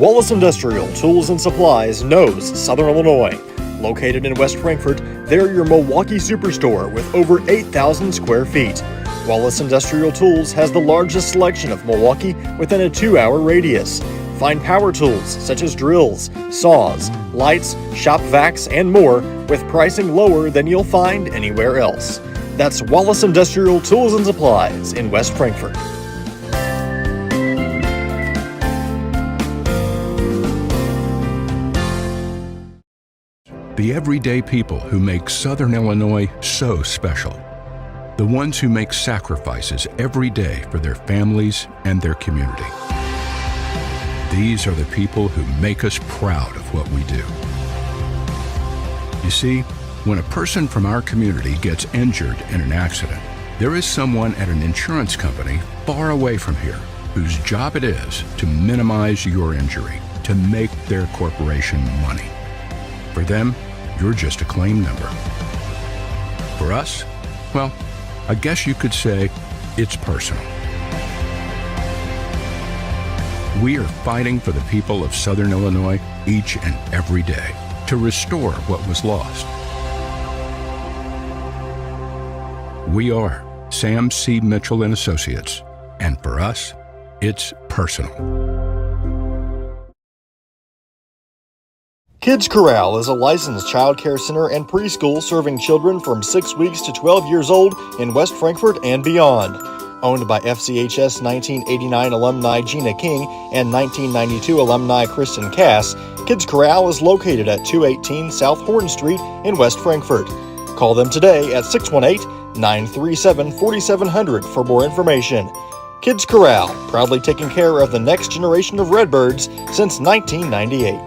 Wallace Industrial Tools and Supplies knows Southern Illinois. Located in West Frankfort, they're your Milwaukee superstore with over 8,000 square feet. Wallace Industrial Tools has the largest selection of Milwaukee within a 2-hour radius. Find power tools such as drills, saws, lights, shop vacs, and more with pricing lower than you'll find anywhere else. That's Wallace Industrial Tools and Supplies in West Frankfort. The everyday people who make Southern Illinois so special. The ones who make sacrifices every day for their families and their community. These are the people who make us proud of what we do. You see, when a person from our community gets injured in an accident, there is someone at an insurance company far away from here whose job it is to minimize your injury, to make their corporation money. For them, you're just a claim number. For us, well, I guess you could say it's personal. We are fighting for the people of Southern Illinois each and every day to restore what was lost. We are Sam C. Mitchell and Associates, and for us, it's personal. Kids Corral is a licensed child care center and preschool serving children from 6 weeks to 12 years old in West Frankfort and beyond. Owned by FCHS 1989 alumni Gina King and 1992 alumni Kristen Cass, Kids Corral is located at 218 South Horn Street in West Frankfort. Call them today at 618-937-4700 for more information. Kids Corral, proudly taking care of the next generation of Redbirds since 1998.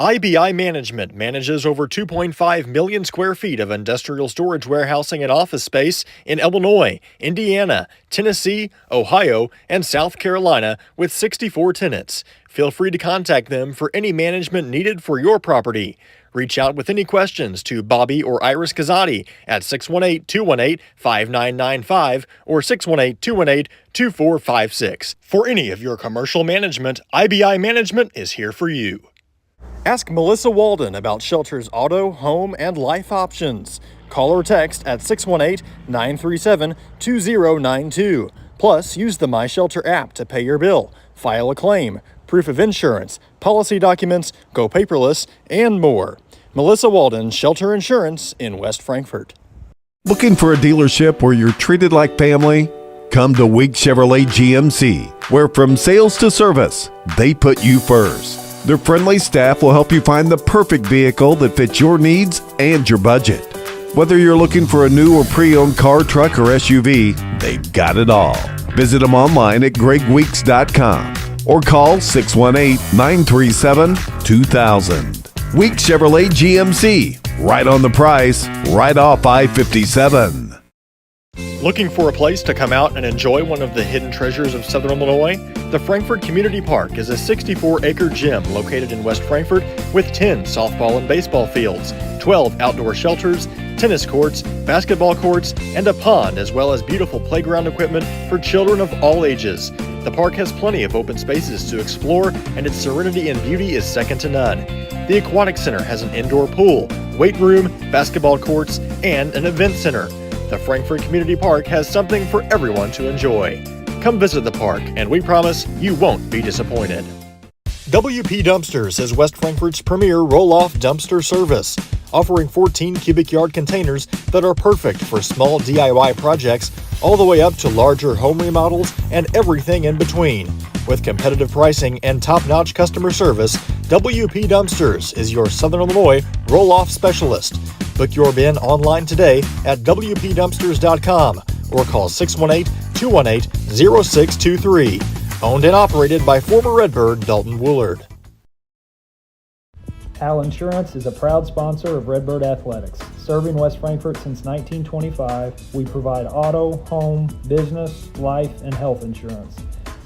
IBI Management manages over 2.5 million square feet of industrial storage warehousing and office space in Illinois, Indiana, Tennessee, Ohio, and South Carolina with 64 tenants. Feel free to contact them for any management needed for your property. Reach out with any questions to Bobby or Iris Kazadi at 618-218-5995 or 618-218-2456. For any of your commercial management, IBI Management is here for you. Ask Melissa Walden about Shelter's auto, home, and life options. Call or text at 618-937-2092. Plus, use the My Shelter app to pay your bill, file a claim, proof of insurance, policy documents, go paperless, and more. Melissa Walden, Shelter Insurance in West Frankfort. Looking for a dealership where you're treated like family? Come to Week Chevrolet GMC, where from sales to service, they put you first. Their friendly staff will help you find the perfect vehicle that fits your needs and your budget. Whether you're looking for a new or pre-owned car, truck, or SUV, they've got it all. Visit them online at gregweeks.com or call 618-937-2000. Week Chevrolet GMC, right on the price, right off I-57. Looking for a place to come out and enjoy one of the hidden treasures of Southern Illinois? The Frankfort Community Park is a 64-acre gym located in West Frankfort with 10 softball and baseball fields, 12 outdoor shelters, tennis courts, basketball courts, and a pond, as well as beautiful playground equipment for children of all ages. The park has plenty of open spaces to explore, and its serenity and beauty is second to none. The Aquatic Center has an indoor pool, weight room, basketball courts, and an event center. The Frankfort Community Park has something for everyone to enjoy. Come visit the park, and we promise you won't be disappointed. WP Dumpsters is West Frankfort's premier roll-off dumpster service, offering 14 cubic yard containers that are perfect for small DIY projects all the way up to larger home remodels and everything in between. With competitive pricing and top-notch customer service, WP Dumpsters is your Southern Illinois roll-off specialist. Book your bin online today at WPDumpsters.com or call 618-218-0623. Owned and operated by former Redbird Dalton Woolard. Hal Insurance is a proud sponsor of Redbird Athletics. Serving West Frankfort since 1925, we provide auto, home, business, life, and health insurance.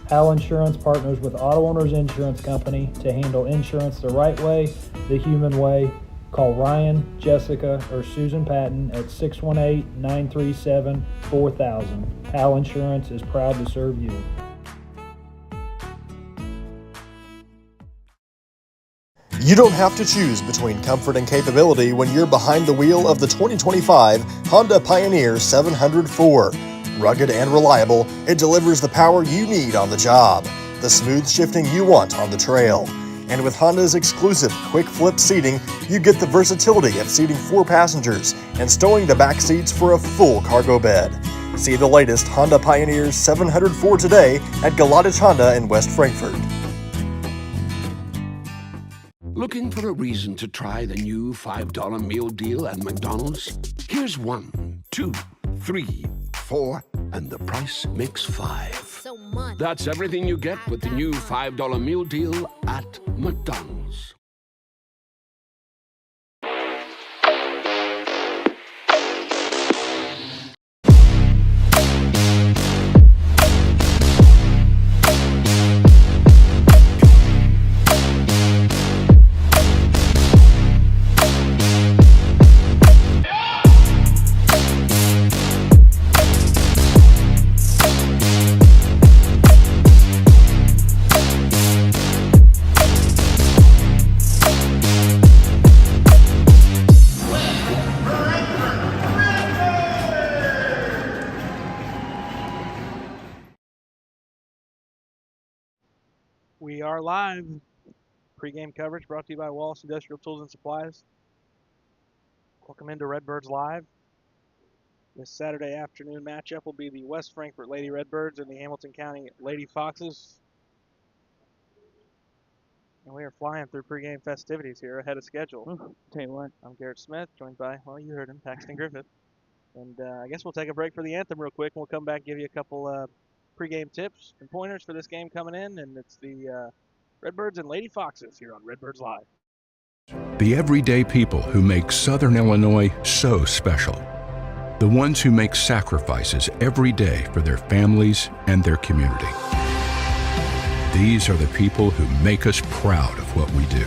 Hal Insurance partners with Auto Owners Insurance Company to handle insurance the right way, the human way. Call Ryan, Jessica, or Susan Patton at 618-937-4000. Hal Insurance is proud to serve you. You don't have to choose between comfort and capability when you're behind the wheel of the 2025 Honda Pioneer 704. Rugged and reliable, it delivers the power you need on the job, the smooth shifting you want on the trail. And with Honda's exclusive quick flip seating, you get the versatility of seating 4 passengers and stowing the back seats for a full cargo bed. See the latest Honda Pioneer 704 today at Galadich Honda in West Frankfort. Looking for a reason to try the new $5 meal deal at McDonald's? Here's 1, 2, 3, 4, and the price makes 5. So much. That's everything you get with the new $5 meal deal at McDonald's. We are live. Pre-game coverage brought to you by Wallace Industrial Tools and Supplies. Welcome into Redbirds Live. This Saturday afternoon matchup will be the West Frankfort Lady Redbirds and the Hamilton County Lady Foxes. And we are flying through pre-game festivities here ahead of schedule. Tell you what. I'm Garrett Smith, joined by, well, you heard him, Paxton Griffith. And I guess we'll take a break for the anthem real quick, and we'll come back and give you a couple pre-game tips and pointers for this game coming in. And it's the Redbirds and Lady Foxes here on Redbirds Live. The everyday people who make Southern Illinois so special. The ones who make sacrifices every day for their families and their community. These are the people who make us proud of what we do.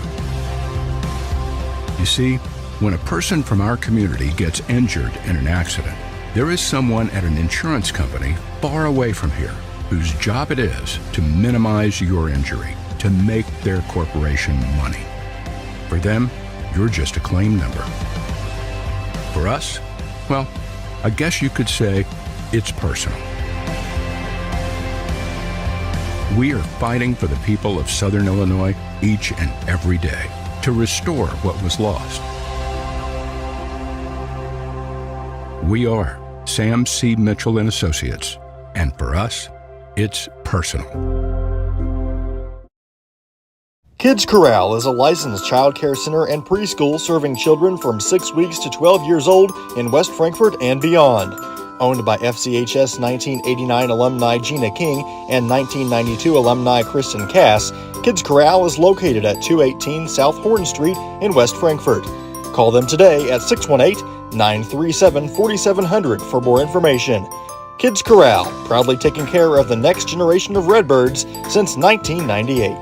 You see, when a person from our community gets injured in an accident, there is someone at an insurance company far away from here whose job it is to minimize your injury, to make their corporation money. For them, you're just a claim number. For us, well, I guess you could say it's personal. We are fighting for the people of Southern Illinois each and every day to restore what was lost. We are Sam C. Mitchell and Associates, and for us, it's personal. Kids Corral is a licensed child care center and preschool serving children from 6 weeks to 12 years old in West Frankfort and beyond. Owned by FCHS 1989 alumni Gina King and 1992 alumni Kristen Cass, Kids Corral is located at 218 South Horn Street in West Frankfort. Call them today at 618-937-4700 for more information. Kids Corral, proudly taking care of the next generation of Redbirds since 1998.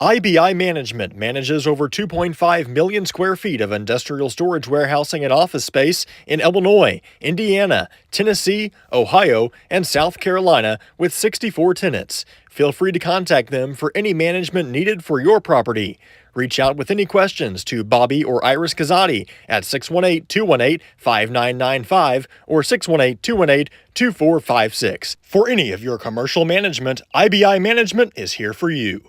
IBI Management manages over 2.5 million square feet of industrial storage warehousing and office space in Illinois, Indiana, Tennessee, Ohio, and South Carolina with 64 tenants. Feel free to contact them for any management needed for your property. Reach out with any questions to Bobby or Iris Kazadi at 618-218-5995 or 618-218-2456. For any of your commercial management, IBI Management is here for you.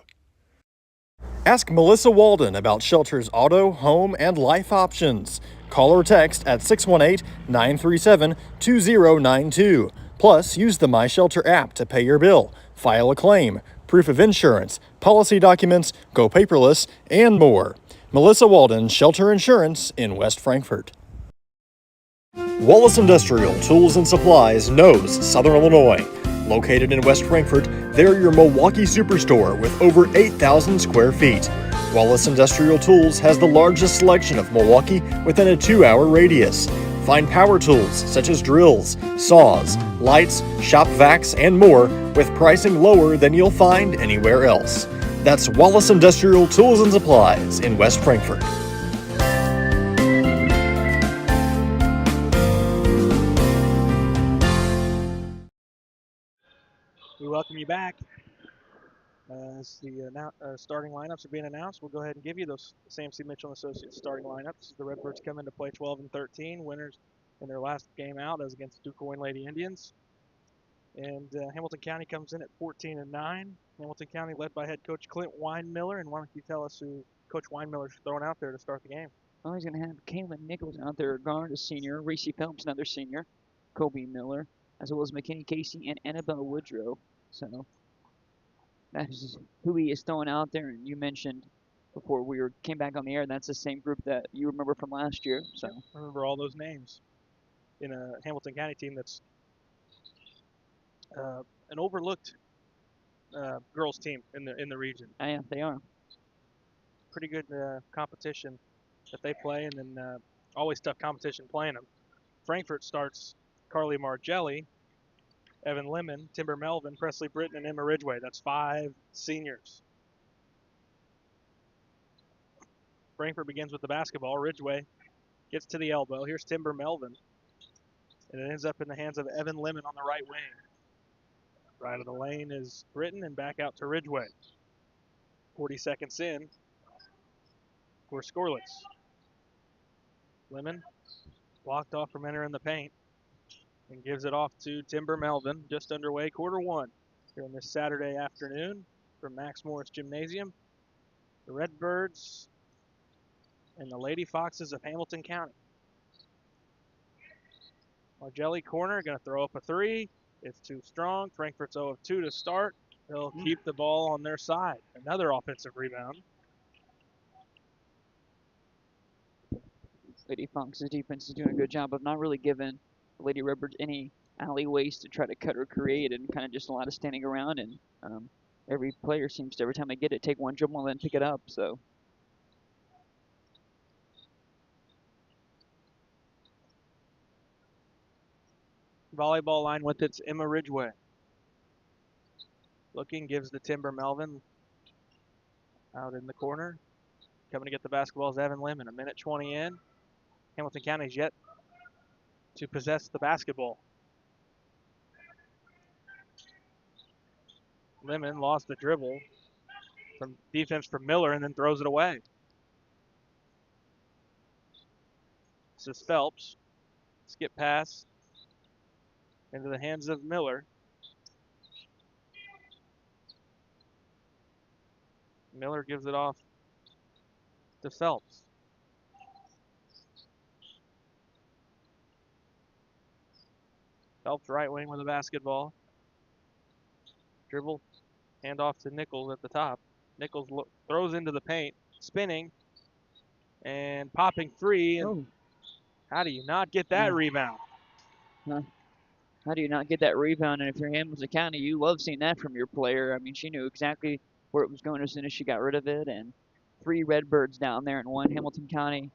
Ask Melissa Walden about Shelter's auto, home, and life options. Call or text at 618-937-2092. Plus, use the My Shelter app to pay your bill, file a claim, proof of insurance, policy documents, go paperless, and more. Melissa Walden, Shelter Insurance in West Frankfort. Wallace Industrial Tools and Supplies knows Southern Illinois. Located in West Frankfort, they're your Milwaukee superstore with over 8,000 square feet. Wallace Industrial Tools has the largest selection of Milwaukee within a 2-hour radius. Find power tools such as drills, saws, lights, shop vacs, and more with pricing lower than you'll find anywhere else. That's Wallace Industrial Tools and Supplies in West Frankfort. We welcome you back. As the starting lineups are being announced, we'll go ahead and give you those Sam C. Mitchell and Associates starting lineups. The Redbirds come into play 12 and 13, winners in their last game out as against Duquoin Lady Indians. And Hamilton County comes in at 14 and 9. Hamilton County led by head coach Clint Weinmiller. And why don't you tell us who Coach Weinmiller's throwing out there to start the game? Well, he's going to have Kaylin Nichols out there, guard, a senior, Reese Phelps, another senior, Kobe Miller, as well as McKinney Casey and Annabelle Woodrow. So that's who he is throwing out there. And you mentioned before came back on the air, that's the same group that you remember from last year. So I remember all those names in a Hamilton County team that's an overlooked girls team in the region. yeah, they are. Pretty good competition that they play, and then always tough competition playing them. Frankfort starts Carly Margelli, Evan Lemon, Timber Melvin, Presley Britton, and Emma Ridgway. That's 5 seniors. Frankfort begins with the basketball. Ridgway gets to the elbow. Here's Timber Melvin. And it ends up in the hands of Evan Lemon on the right wing. Right of the lane is Britton, and back out to Ridgway. 40 seconds in. We're scoreless. Lemon blocked off from entering the paint and gives it off to Timber Melvin. Just underway, quarter one here on this Saturday afternoon from Max Morris Gymnasium. The Redbirds and the Lady Foxes of Hamilton County. Margelli corner, going to throw up a 3. It's too strong. Frankfort's 0 of 2 to start. They'll keep the ball on their side. Another offensive rebound. Lady Fox's defense is doing a good job of not really giving the Lady Redbirds any alleyways to try to cut or create, and kind of just a lot of standing around. And every player seems to, every time they get it, take one dribble and then pick it up. So Volleyball line with its Emma Ridgway. Looking, gives the Timber Melvin out in the corner. Coming to get the basketball is Evan Lemon. 1:20 in. Hamilton County's yet to possess the basketball. Lemon lost the dribble from defense from Miller and then throws it away. This is Phelps. Skip pass into the hands of Miller. Miller gives it off to Phelps. Phelps right wing with the basketball. Dribble, hand off to Nichols at the top. Nichols throws into the paint, spinning, and popping free. And how do you not get that rebound? How do you not get that rebound? And if you're Hamilton County, you love seeing that from your player. I mean, she knew exactly where it was going as soon as she got rid of it. And 3 Redbirds down there and 1 Hamilton County,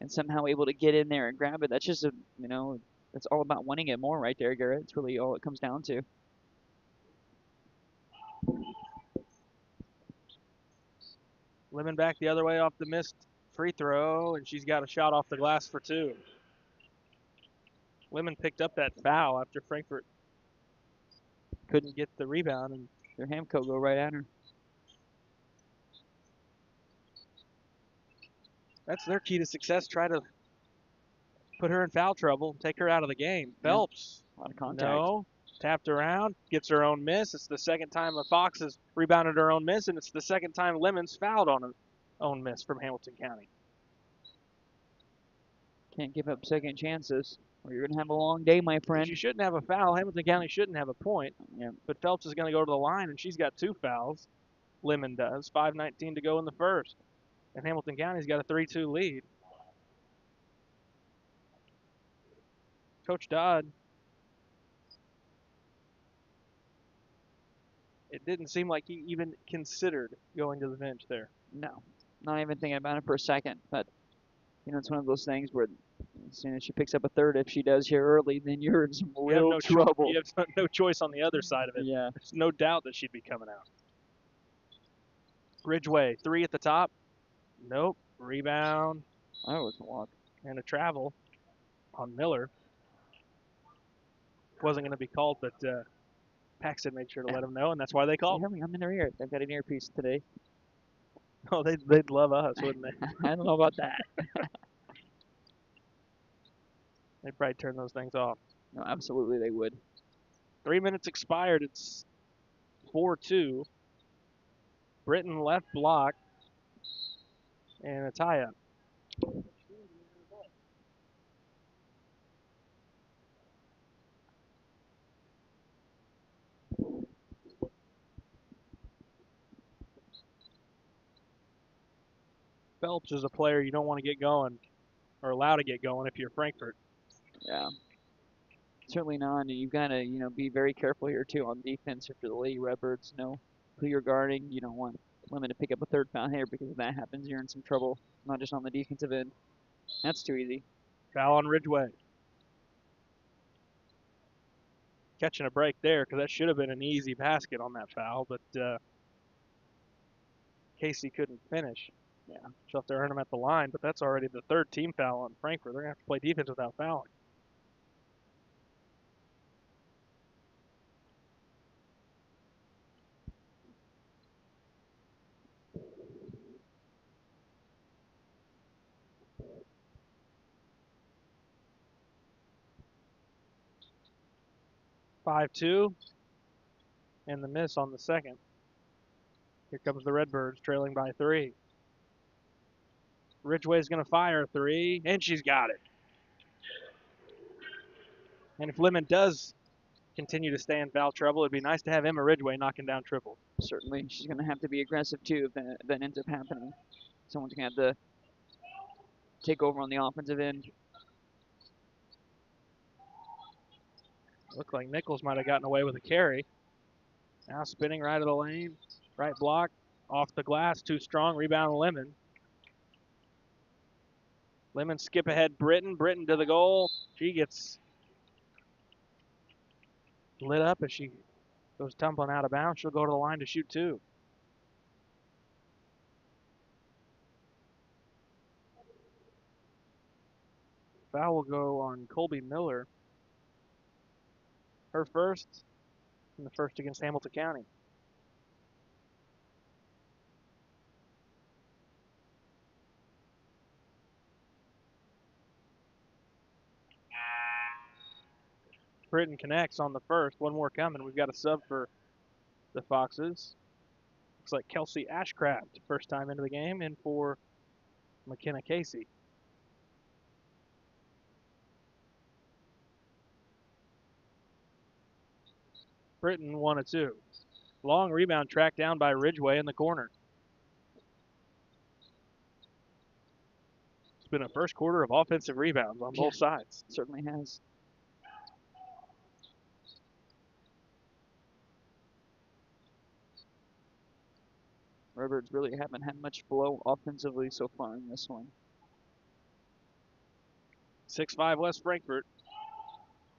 and somehow able to get in there and grab it. That's just that's all about winning it more right there, Garrett. It's really all it comes down to. Lemon back the other way off the missed free throw, and she's got a shot off the glass for 2. Lemon picked up that foul after Frankfort couldn't get the rebound, and their Hamco go right at her. That's their key to success. Try to put her in foul trouble, take her out of the game. Phelps. A lot of contact. No. Tapped around, gets her own miss. It's the second time a Fox has rebounded her own miss, and it's the second time Lemon's fouled on her own miss from Hamilton County. Can't give up second chances, or you're going to have a long day, my friend. You shouldn't have a foul. Hamilton County shouldn't have a point. Yeah. But Phelps is going to go to the line, and she's got 2 fouls. Lemon does. 5:19 to go in the first. And Hamilton County's got a 3-2 lead. Coach Dodd, it didn't seem like he even considered going to the bench there. No, not even thinking about it for a second. But, it's one of those things where as soon as she picks up a third, if she does here early, then you're in some real trouble. You have no choice on the other side of it. Yeah. There's no doubt that she'd be coming out. Ridgway, 3 at the top. Nope. Rebound. That was a walk. And a travel on Miller. Wasn't going to be called, but Paxton made sure to let him know, and that's why they called. I'm in their ear. They've got an earpiece today. Oh, they'd love us, wouldn't they? I don't know about that. They'd probably turn those things off. No, absolutely they would. 3 minutes expired. It's 4-2. Britton left block, and a tie-up. Phelps is a player you don't want to get going or allow to get going if you're Frankfurt. Yeah. Certainly not. And you've got to, be very careful here too on defense if you're the Lady Redbirds. Know who you're guarding. You don't want Lemon to pick up a third foul here because if that happens, you're in some trouble. Not just on the defensive end. That's too easy. Foul on Ridgeway. Catching a break there because that should have been an easy basket on that foul, but Casey couldn't finish. Yeah. She'll have to earn him at the line, but that's already the third team foul on Frankfurt. They're going to have to play defense without fouling. (5-2), and the miss on the second. Here comes the Redbirds trailing by 3. Ridgeway's going to fire a 3, and she's got it. And if Lemon does continue to stay in foul trouble, it'd be nice to have Emma Ridgeway knocking down triples. Certainly. She's going to have to be aggressive too if that ends up happening. Someone's going to have to take over on the offensive end. Looked like Nichols might have gotten away with a carry. Now spinning right of the lane. Right block. Off the glass. Too strong. Rebound Lemon. Lemon skip ahead Britton. Britton to the goal. She gets lit up as she goes tumbling out of bounds. She'll go to the line to shoot 2. Foul will go on Colby Miller. Her first, and the first against Hamilton County. Britton connects on the first. One more coming. We've got a sub for the Foxes. Looks like Kelsey Ashcraft, first time into the game, and for McKenna Casey. Britton 1 of 2. Long rebound tracked down by Ridgeway in the corner. It's been a first quarter of offensive rebounds on both sides. Certainly has. Redbirds really haven't had much flow offensively so far in this one. 6-5 West Frankfurt.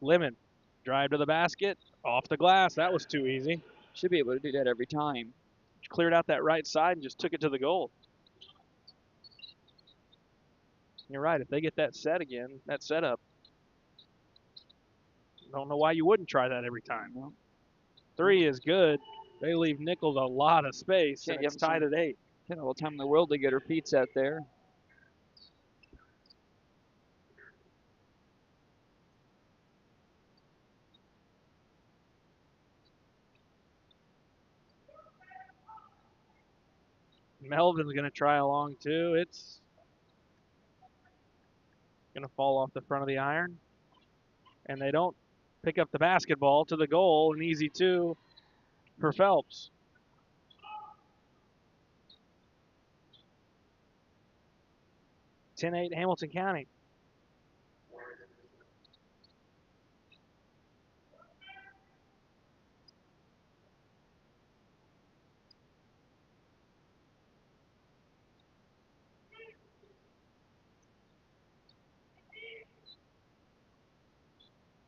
Lemon, drive to the basket, off the glass. That was too easy. Should be able to do that every time. She cleared out that right side and just took it to the goal. You're right. If they get that set again, that setup, don't know why you wouldn't try that every time. No. 3 is good. They leave Nichols a lot of space, and it's tied at 8. Got all the time in the world to get her feet set there. Melvin's going to try along too. It's going to fall off the front of the iron. And they don't pick up the basketball to the goal. An easy 2 for Phelps. (10-8) Hamilton County.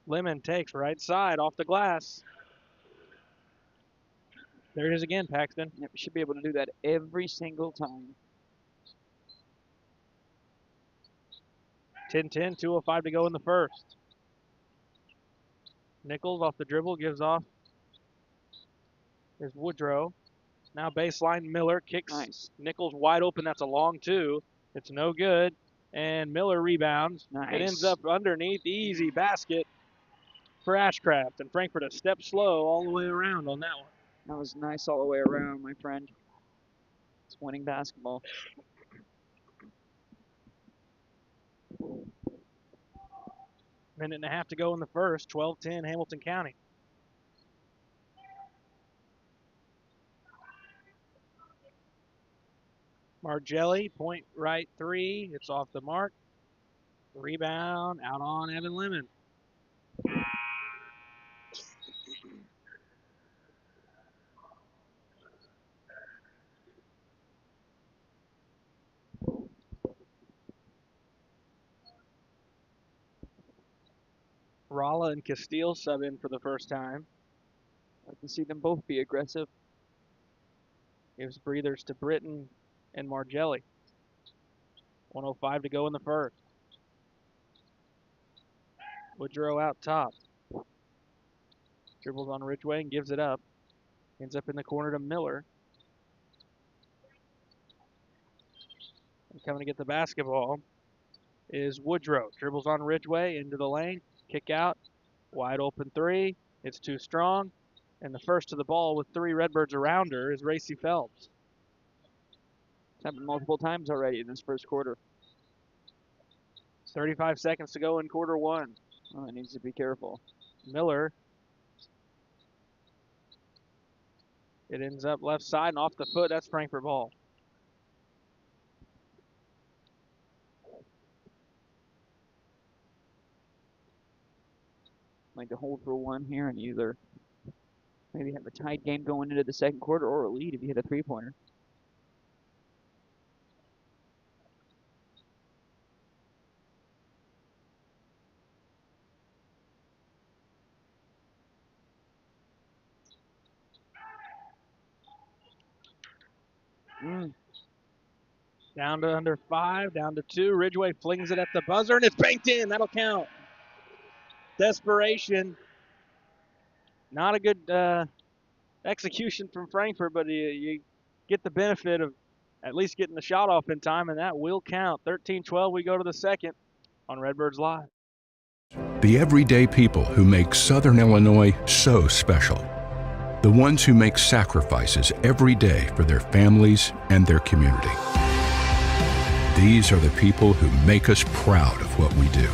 Lemon takes right side off the glass. There it is again, Paxton. Yep, should be able to do that every single time. 10-10, 2:05 to go in the first. Nichols off the dribble gives off There's Woodrow. Now baseline, Miller kicks Nice. Nichols wide open. That's a long two. It's no good. And Miller rebounds. Nice. It ends up underneath. Easy basket for Ashcraft. And Frankfurt a step slow all the way around on that one. That was nice all the way around, my friend. It's winning basketball. Minute and a half to go in the first. 12-10 Hamilton County. Margelli, point right three. It's off the mark. Rebound out on Evan Lemon. Ralla and Castile sub in for the first time. I can see them both be aggressive. Gives breathers to Britton and Margelli. 1:05 to go in the first. Woodrow out top. Dribbles on Ridgeway and gives it up. Ends up in the corner to Miller. And coming to get the basketball is Woodrow. Dribbles on Ridgeway into the lane. Kick out. Wide open three. It's too strong. And the first to the ball with three Redbirds around her is Racy Phelps. It's happened multiple times already in this first quarter. 35 seconds to go in quarter one. Oh, it needs to be careful. Miller. It ends up left side and off the foot. That's Frankfurt ball. Like to hold for one here and either maybe have a tight game going into the second quarter or a lead if you hit a three-pointer. Down to under 5, down to 2. Ridgeway flings it at the buzzer, and it's banked in. That'll count. Desperation. Not a good execution from Frankfurt, but you get the benefit of at least getting the shot off in time, and that will count. 13-12, we go to the second on Redbirds Live. The everyday people who make Southern Illinois so special. The ones who make sacrifices every day for their families and their community. These are the people who make us proud of what we do.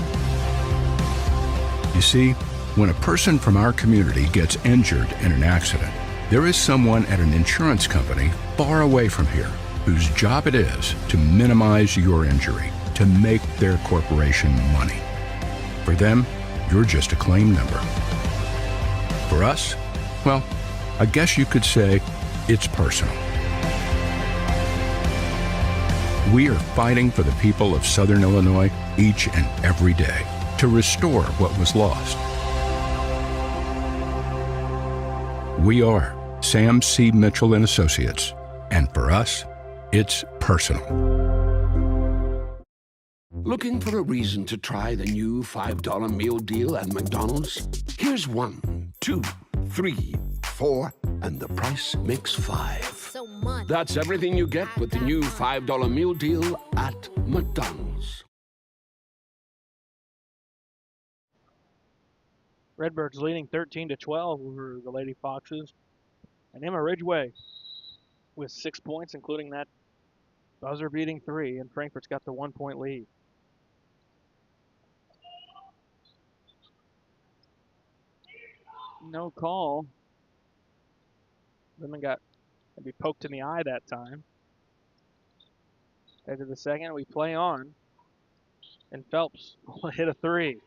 You see, when a person from our community gets injured in an accident, there is someone at an insurance company far away from here whose job it is to minimize your injury, to make their corporation money. For them, you're just a claim number. For us, well, I guess you could say it's personal. We are fighting for the people of Southern Illinois each and every day to restore what was lost. We are Sam C. Mitchell and Associates, and for us, it's personal. Looking for a reason to try the new $5 meal deal at McDonald's? Here's 1, 2, 3, 4, and the price makes 5. So much. That's everything you get with the new $5 meal deal at McDonald's. Redbirds leading 13-12 over the Lady Foxes. And Emma Ridgeway with 6 points, including that buzzer-beating 3, and Frankfurt's got the 1-point lead. No call. Lemon got maybe poked in the eye that time. Head to the second, we play on. And Phelps will hit a 3.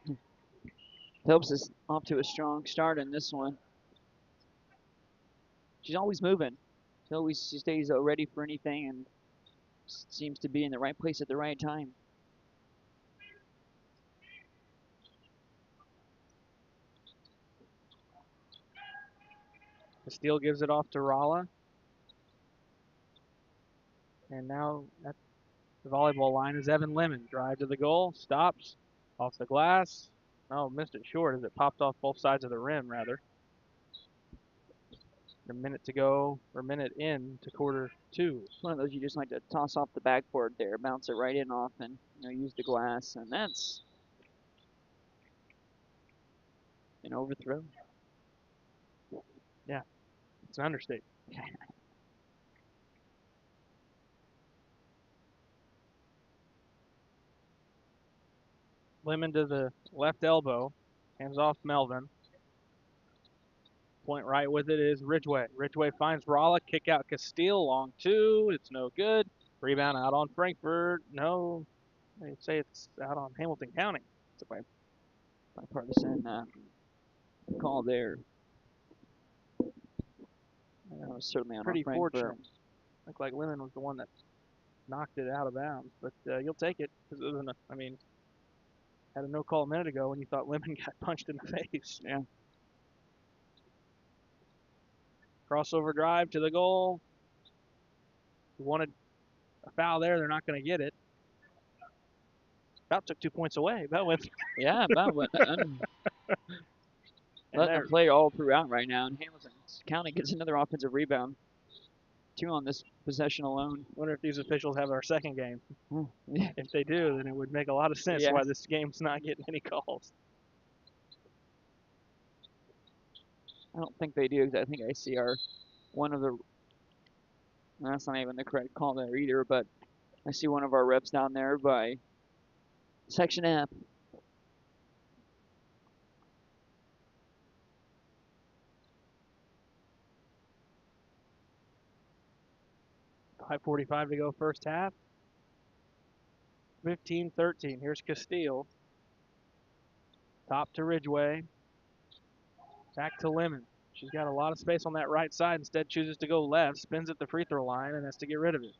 Phelps is off to a strong start in this one. She's always moving. She stays ready for anything and seems to be in the right place at the right time. Castile gives it off to Ralla. And now at the volleyball line is Evan Lemon. Drive to the goal, stops, off the glass. Oh, missed it short as it popped off both sides of the rim, rather. A minute to go, or a minute in to quarter two. It's one of those you just like to toss off the backboard there, bounce it right in off, and use the glass, and that's an overthrow. Yeah, it's an understatement. Lemon to the left elbow, hands off Melvin. Point right with it is Ridgeway. Ridgeway finds Rala, kick out Castile, long two. It's no good. Rebound out on Frankfurt. No, they say it's out on Hamilton County. It's a bipartisan call there. That was certainly on Pretty Frankfurt. fortunate. Looked like Lemon was the one that knocked it out of bounds, but you'll take it because it was had a no call a minute ago when you thought Lemon got punched in the face. Yeah. Crossover drive to the goal. Who wanted a foul there? They're not going to get it. About took 2 points away. That went. Yeah, about what. Letting them play all throughout right now, and Hamilton County gets another offensive rebound. 2 on this possession alone. Wonder if these officials have our second game. Yeah. If they do, then it would make a lot of sense Yeah. why this game's not getting any calls. I don't think they do, because I think I see one of the. That's not even the correct call there either, but I see one of our reps down there by Section F. .5:45 to go first half. 15-13. Here's Castile. Top to Ridgeway. Back to Lemon. She's got a lot of space on that right side. Instead chooses to go left. Spins at the free throw line and has to get rid of it.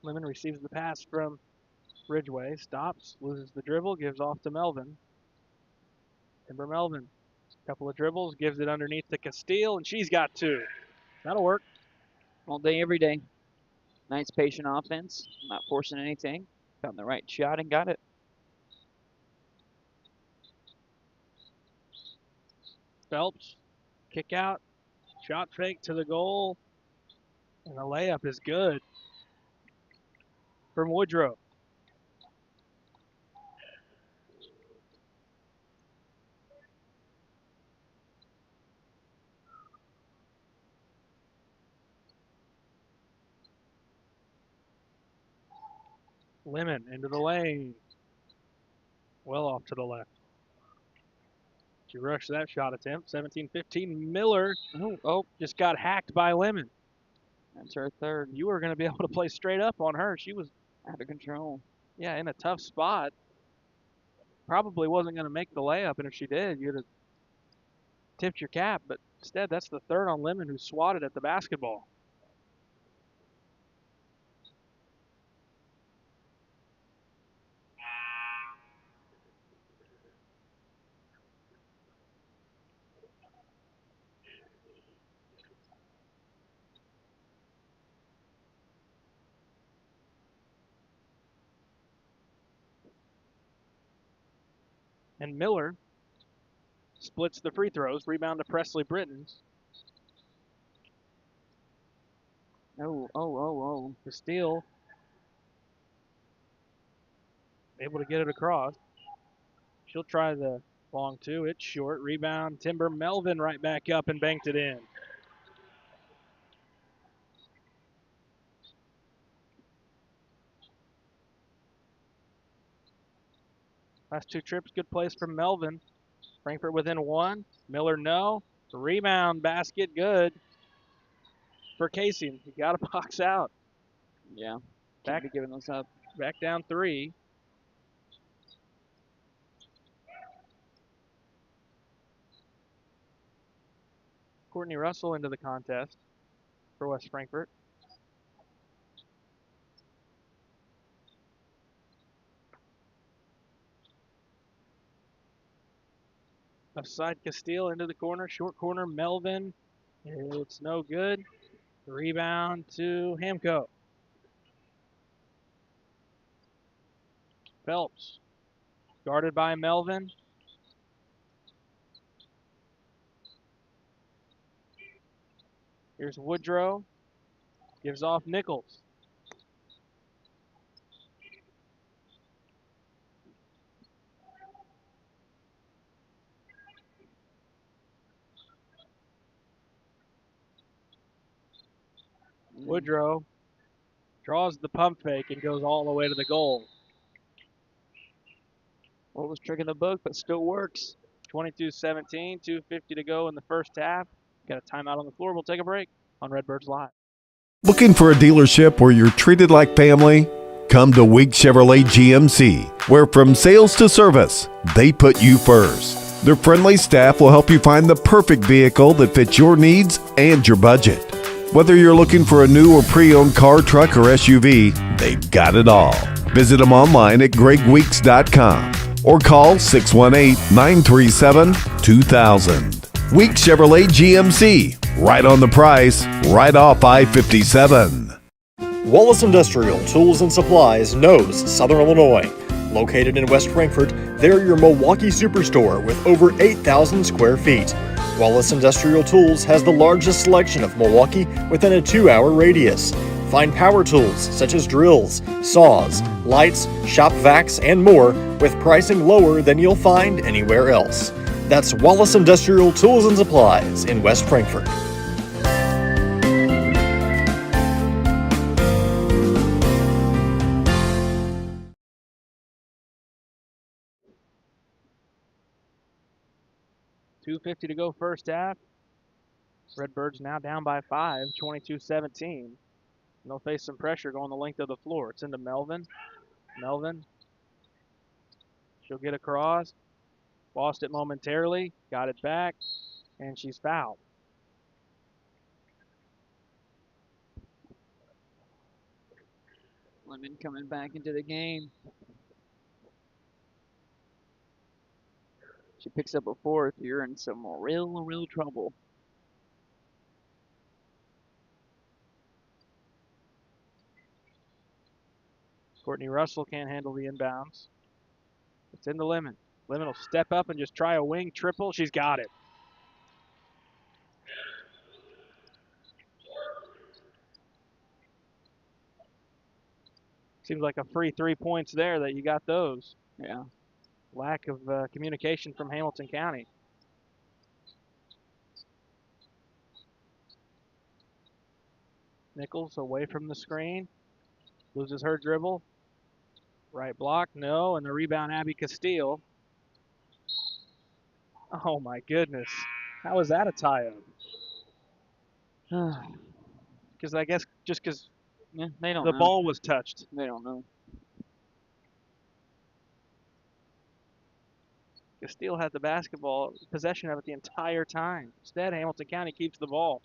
Lemon receives the pass from Ridgeway. Stops. Loses the dribble. Gives off to Melvin. Timber Melvin. Couple of dribbles. Gives it underneath to Castile. And she's got 2. That'll work. All day, every day. Nice patient offense. Not forcing anything. Found the right shot and got it. Phelps, kick out, shot fake to the goal, and the layup is good from Woodrow. Lemon into the lane. Well off to the left. She rushed that shot attempt. 17-15. Miller just got hacked by Lemon. That's her third. You were going to be able to play straight up on her. She was out of control. Yeah, in a tough spot. Probably wasn't going to make the layup, and if she did, you'd have tipped your cap. But instead, that's the third on Lemon who swatted at the basketball. And Miller splits the free throws. Rebound to Presley Britton. The steal. Able to get it across. She'll try the long 2. It's short. Rebound. Timber Melvin right back up and banked it in. Last 2 trips, good plays from Melvin. Frankfurt within 1. Miller, no. Rebound, basket, good. For Casey, you got to box out. Yeah, can't be giving those up. Back down 3. Courtney Russell into the contest for West Frankfurt. Left side, Castile into the corner. Short corner, Melvin. It's no good. Rebound to Hamco. Phelps. Guarded by Melvin. Here's Woodrow. Gives off Nichols. Woodrow draws the pump fake and goes all the way to the goal. Oldest trick in the book, but still works. 22-17, 2:50 to go in the first half. Got a timeout on the floor. We'll take a break on Redbirds Live. Looking for a dealership where you're treated like family? Come to Week Chevrolet GMC, where from sales to service, they put you first. Their friendly staff will help you find the perfect vehicle that fits your needs and your budget. Whether you're looking for a new or pre-owned car, truck, or SUV, they've got it all. Visit them online at gregweeks.com or call 618-937-2000. Week Chevrolet GMC, right on the price, right off I-57. Wallace Industrial Tools and Supplies knows Southern Illinois. Located in West Frankfort, they're your Milwaukee superstore with over 8,000 square feet. Wallace Industrial Tools has the largest selection of Milwaukee within a 2-hour radius. Find power tools such as drills, saws, lights, shop vacs, and more with pricing lower than you'll find anywhere else. That's Wallace Industrial Tools and Supplies in West Frankfort. $2.50 to go first half. Redbirds now down by 5, 22-17. They'll face some pressure going the length of the floor. It's into Melvin. Melvin. She'll get across. Lost it momentarily. Got it back. And she's fouled. Lemon coming back into the game. She picks up a fourth. You're in some real trouble. Courtney Russell can't handle the inbounds. It's into Lemon. Lemon will step up and just try a wing triple. She's got it. Seems like a free 3 points there that you got those. Yeah. Lack of communication from Hamilton County. Nichols away from the screen. Loses her dribble. Right block, no, and the rebound, Abby Castile. Oh my goodness. How is that a tie-up? Because I guess just because Yeah, they don't the know. ball was touched. They don't know. Castile had the basketball, possession of it the entire time. Instead, Hamilton County keeps the ball.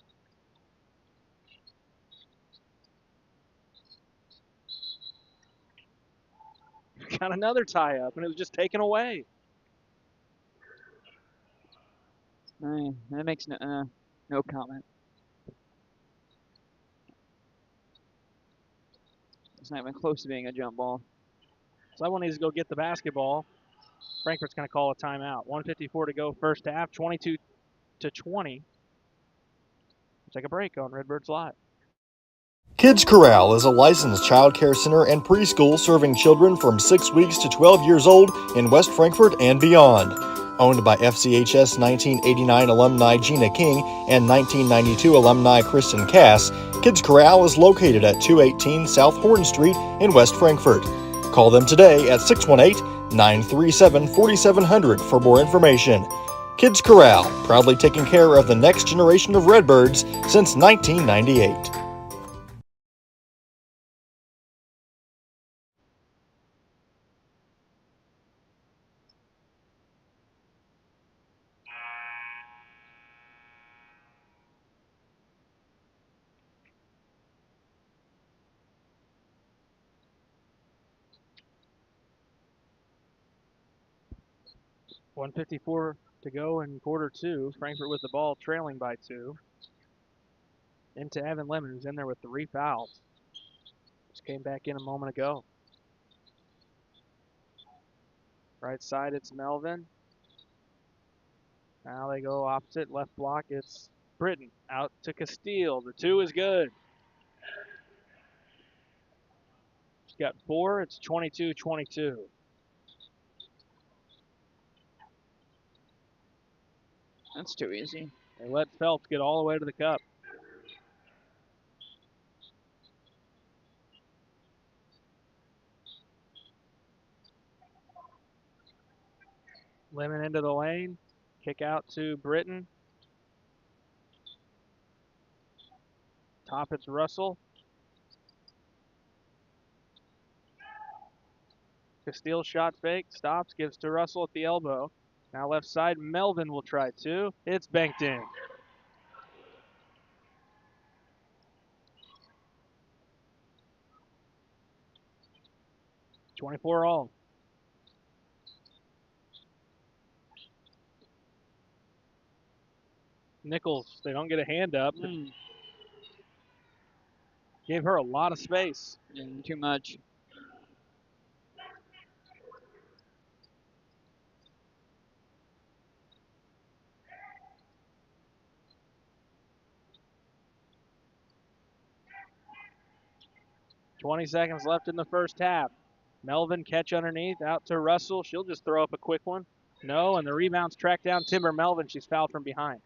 Got another tie-up, and it was just taken away. That makes no comment. It's not even close to being a jump ball. Someone needs to go get the basketball. Frankfurt's going to call a timeout. 1:54 to go first half, 22-20. We'll take a break on Redbirds Live. Kids Corral is a licensed child care center and preschool serving children from 6 weeks to 12 years old in West Frankfort and beyond. Owned by FCHS 1989 alumni Gina King and 1992 alumni Kristen Cass, Kids Corral is located at 218 South Horn Street in West Frankfort. Call them today at 618-937-4700 for more information. Kids Corral, proudly taking care of the next generation of Redbirds since 1998. $1:54 to go in quarter two. Frankfurt with the ball, trailing by 2. Into Evan Lemon, who's in there with 3 fouls. Just came back in a moment ago. Right side, it's Melvin. Now they go opposite. Left block, it's Britton. Out to Castile. The 2 is good. She's got 4. It's 22-22. That's too easy. They let Phelps get all the way to the cup. Lemon into the lane. Kick out to Britton. Top, it's Russell. Castile shot fake. Stops. Gives to Russell at the elbow. Now left side. Melvin will try 2. It's banked in. .24 all. Nichols, they don't get a hand up. Gave her a lot of space. Too much. .20 seconds left in the first half. Melvin catch underneath, out to Russell. She'll just throw up a quick one. No, and the rebound's tracked down Timber Melvin. She's fouled from behind.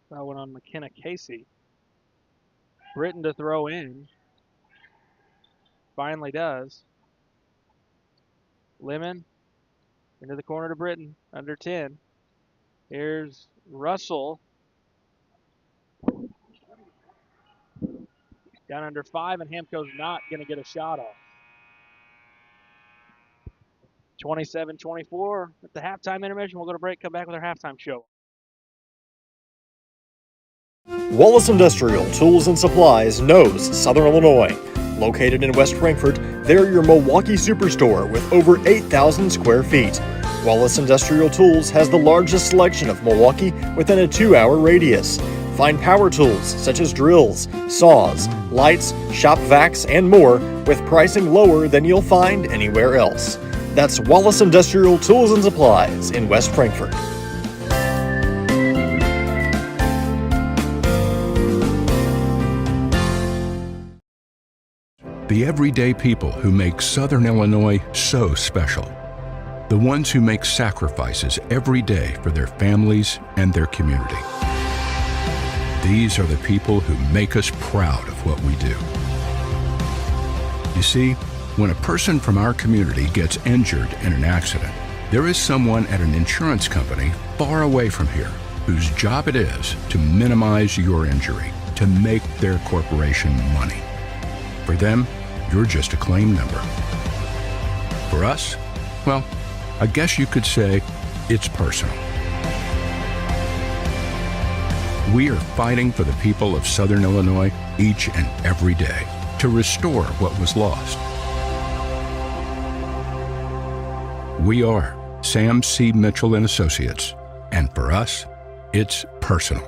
That one on McKenna Casey. Britton to throw in. Finally does. Lemon into the corner to Britton, under 10. Here's Russell. Down under 5, and Hamco's not going to get a shot off. 27-24 at the halftime intermission. We'll go to break, come back with our halftime show. Wallace Industrial Tools and Supplies knows Southern Illinois. Located in West Frankfort, they're your Milwaukee superstore with over 8,000 square feet. Wallace Industrial Tools has the largest selection of Milwaukee within a 2-hour radius. Find power tools such as drills, saws, lights, shop vacs, and more with pricing lower than you'll find anywhere else. That's Wallace Industrial Tools and Supplies in West Frankfort. The everyday people who make Southern Illinois so special. The ones who make sacrifices every day for their families and their community. These are the people who make us proud of what we do. You see, when a person from our community gets injured in an accident, there is someone at an insurance company far away from here whose job it is to minimize your injury, to make their corporation money. For them, you're just a claim number. For us, well, I guess you could say it's personal. We are fighting for the people of Southern Illinois each and every day to restore what was lost. We are Sam C. Mitchell and Associates, and for us, it's personal.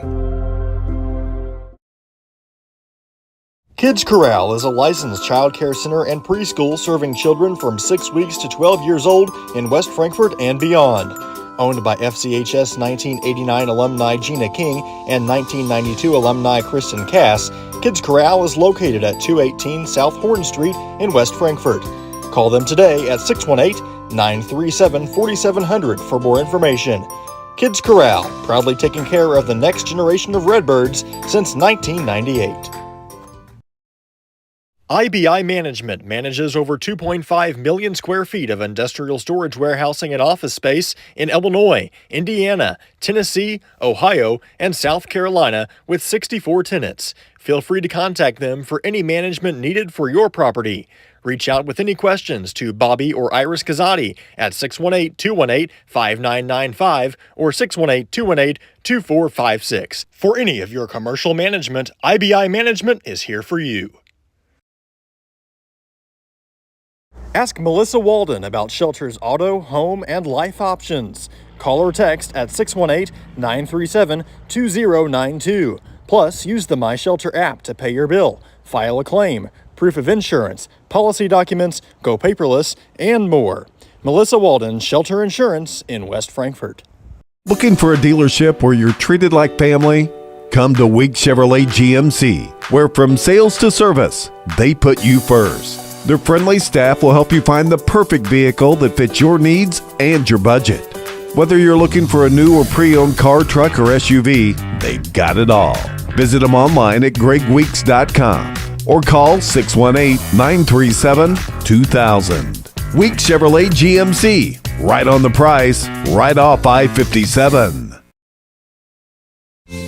Kids Corral is a licensed child care center and preschool serving children from 6 weeks to 12 years old in West Frankfort and beyond. Owned by FCHS 1989 alumni Gina King and 1992 alumni Kristen Cass, Kids Corral is located at 218 South Horn Street in West Frankfort. Call them today at 618-937-4700 for more information. Kids Corral, proudly taking care of the next generation of Redbirds since 1998. IBI Management manages over 2.5 million square feet of industrial storage warehousing and office space in Illinois, Indiana, Tennessee, Ohio, and South Carolina with 64 tenants. Feel free to contact them for any management needed for your property. Reach out with any questions to Bobby or Iris Kazadi at 618-218-5995 or 618-218-2456. For any of your commercial management, IBI Management is here for you. Ask Melissa Walden about Shelter's auto, home, and life options. Call or text at 618-937-2092. Plus, use the My Shelter app to pay your bill, file a claim, proof of insurance, policy documents, go paperless, and more. Melissa Walden, Shelter Insurance in West Frankfort. Looking for a dealership where you're treated like family? Come to Week Chevrolet GMC, where from sales to service, they put you first. Their friendly staff will help you find the perfect vehicle that fits your needs and your budget. Whether you're looking for a new or pre-owned car, truck, or SUV, they've got it all. Visit them online at gregweeks.com or call 618-937-2000. Week Chevrolet GMC, right on the price, right off I-57.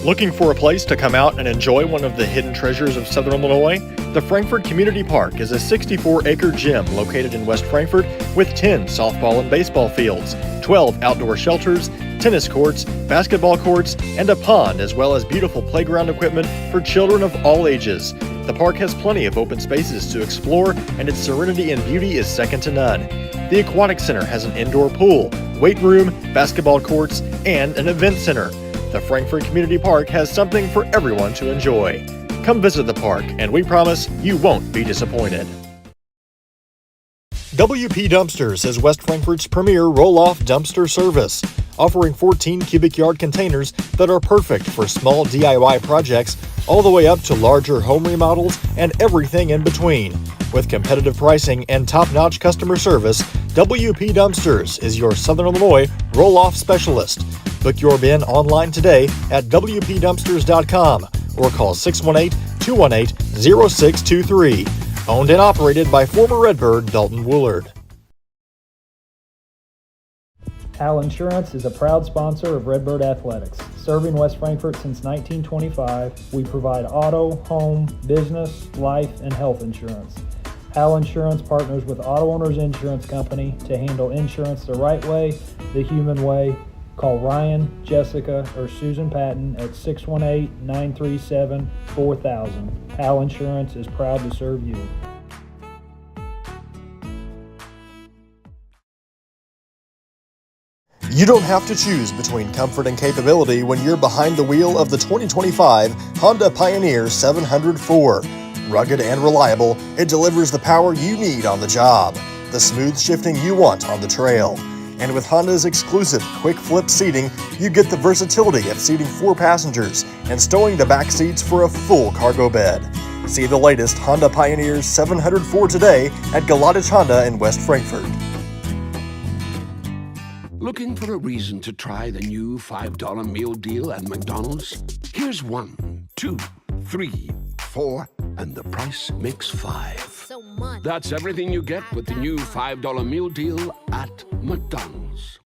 Looking for a place to come out and enjoy one of the hidden treasures of Southern Illinois? The Frankfort Community Park is a 64-acre gym located in West Frankfort with 10 softball and baseball fields, 12 outdoor shelters, tennis courts, basketball courts, and a pond, as well as beautiful playground equipment for children of all ages. The park has plenty of open spaces to explore, and its serenity and beauty is second to none. The Aquatic Center has an indoor pool, weight room, basketball courts, and an event center. The Frankfort Community Park has something for everyone to enjoy. Come visit the park, and we promise you won't be disappointed. WP Dumpsters is West Frankfort's premier roll-off dumpster service, offering 14 cubic yard containers that are perfect for small DIY projects all the way up to larger home remodels and everything in between. With competitive pricing and top-notch customer service, WP Dumpsters is your Southern Illinois roll-off specialist. Book your bin online today at WPDumpsters.com or call 618-218-0623. Owned and operated by former Redbird Dalton Woolard. Hal Insurance is a proud sponsor of Redbird Athletics. Serving West Frankfort since 1925, we provide auto, home, business, life, and health insurance. Hal Insurance partners with Auto Owners Insurance Company to handle insurance the right way, the human way. Call Ryan, Jessica, or Susan Patton at 618-937-4000. Hal Insurance is proud to serve you. You don't have to choose between comfort and capability when you're behind the wheel of the 2025 Honda Pioneer 704. Rugged and reliable, it delivers the power you need on the job, the smooth shifting you want on the trail. And with Honda's exclusive quick flip seating, you get the versatility of seating 4 passengers and stowing the back seats for a full cargo bed. See the latest Honda Pioneer 704 today at Galadich Honda in West Frankfort. Looking for a reason to try the new $5 meal deal at McDonald's? Here's 1, 2, 3, 4, and the price makes 5. That's everything you get with the new $5 meal deal at McDonald's.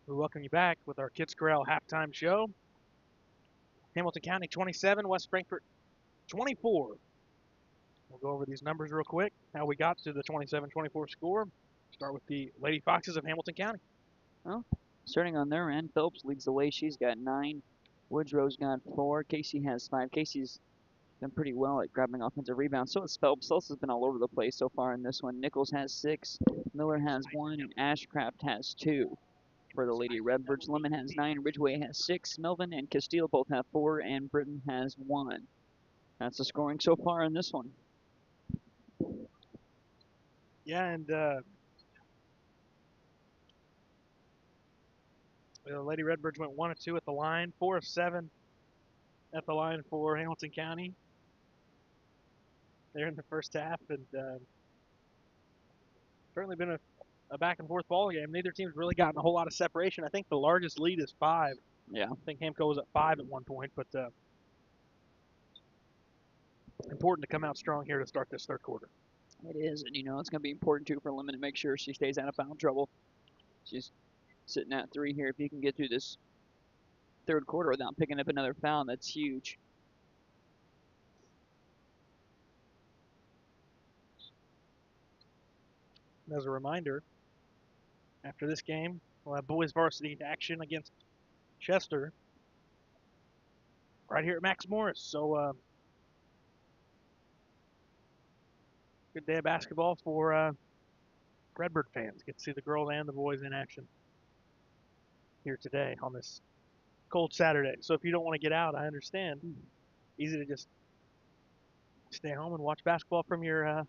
We welcome you back with our Kids Corral halftime show. Hamilton County 27, West Frankfort 24. We'll go over these numbers real quick, how we got to the 27-24 score. Start with the Lady Foxes of Hamilton County. Well, starting on their end, Phelps leads the way. She's got 9. Woodrow's got 4. Casey has 5. Casey's done pretty well at grabbing offensive rebounds. So has Phelps. Phelps has been all over the place so far in this one. Nichols has 6. Miller has 1. And Ashcraft has 2. For the Lady Redbirds, Lemon has 9. Ridgeway has 6. Melvin and Castile both have 4. And Britton has 1. That's the scoring so far in this one. Yeah, and the Lady Redbirds went 1 of 2 at the line, 4 of 7 at the line for Hamilton County. They're in the first half, and certainly been a back and forth ball game. Neither team's really gotten a whole lot of separation. I think the largest lead is 5. Yeah. I think Hamco was at 5 at one point, but important to come out strong here to start this third quarter. It is, and it's going to be important too for Lemon to make sure she stays out of foul trouble. She's sitting at 3 here. If you can get through this third quarter without picking up another foul, that's huge. And as a reminder, after this game, we'll have boys varsity action against Chester right here at Max Morris. So good day of basketball for Redbird fans. Get to see the girls and the boys in action here today on this cold Saturday. So if you don't want to get out, I understand. Easy to just stay home and watch basketball from your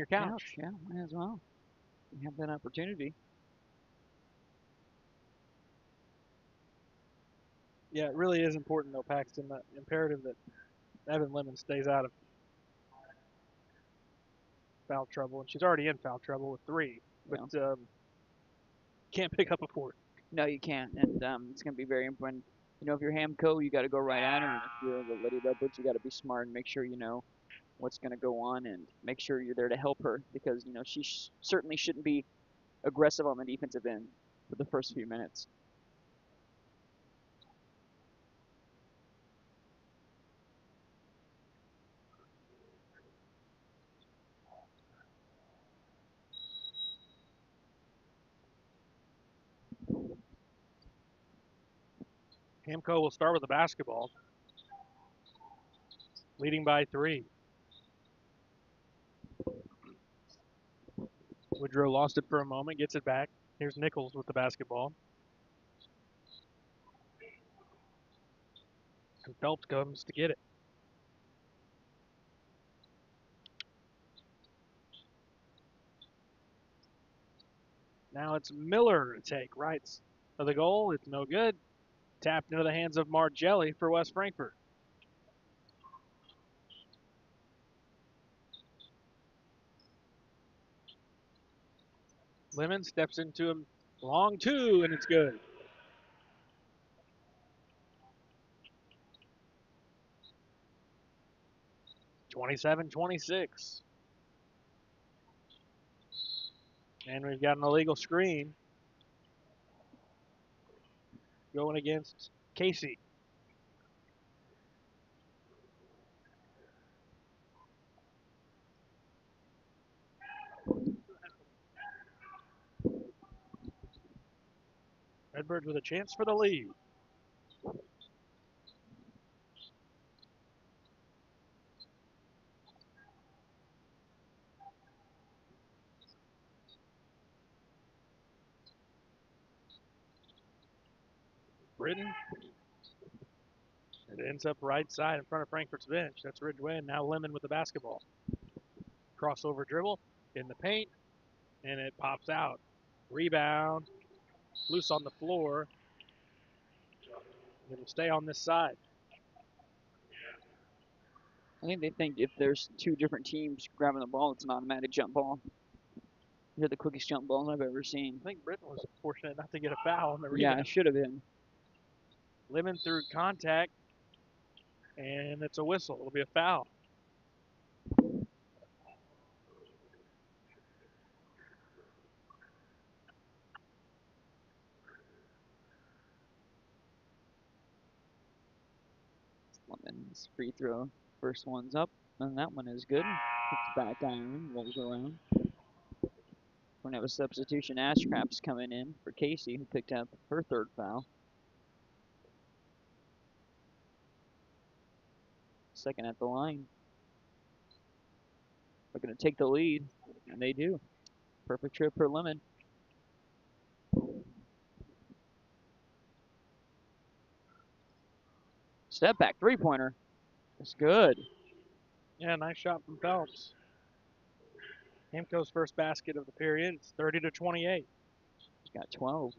couch. Yeah, might as well. You have that opportunity. Yeah, it really is important though, Paxton. Imperative that Evan Lemon stays out of foul trouble, and she's already in foul trouble with 3, but can't pick up a 4th. No, you can't, and it's going to be very important. If you're Hamco, you got to go right at her, and if you're the Lady Redbirds, you got to be smart and make sure you know what's going to go on and make sure you're there to help her because she certainly shouldn't be aggressive on the defensive end for the first few minutes. Hamco will start with the basketball, leading by 3. Woodrow lost it for a moment, gets it back. Here's Nichols with the basketball. And Phelps comes to get it. Now it's Miller to take right of the goal. It's no good. Tapped into the hands of Margelli for West Frankfort. Lemon steps into him. Long 2, and it's good. (27-26). And we've got an illegal screen going against Casey. Redbirds with a chance for the lead. Britton. It ends up right side in front of Frankfurt's bench. That's Ridgeway, and now Lemon with the basketball. Crossover dribble in the paint, and it pops out. Rebound. Loose on the floor. It'll stay on this side. I think they think if there's 2 different teams grabbing the ball, it's an automatic jump ball. They're the quickest jump balls I've ever seen. I think Britton was fortunate not to get a foul on the rebound. Yeah, it should have been. Lemon through contact, and it's a whistle. It'll be a foul. Lemon's free throw. First one's up, and that one is good. Puts back iron, rolls around. We're going to have a substitution. Ashcraft's coming in for Casey, who picked up her third foul. Second at the line. They're going to take the lead, and they do. Perfect trip for Lemon. Step back three-pointer. It's good. Yeah, nice shot from Phelps. Hamco's first basket of the period. It's 30-28. He's got 12.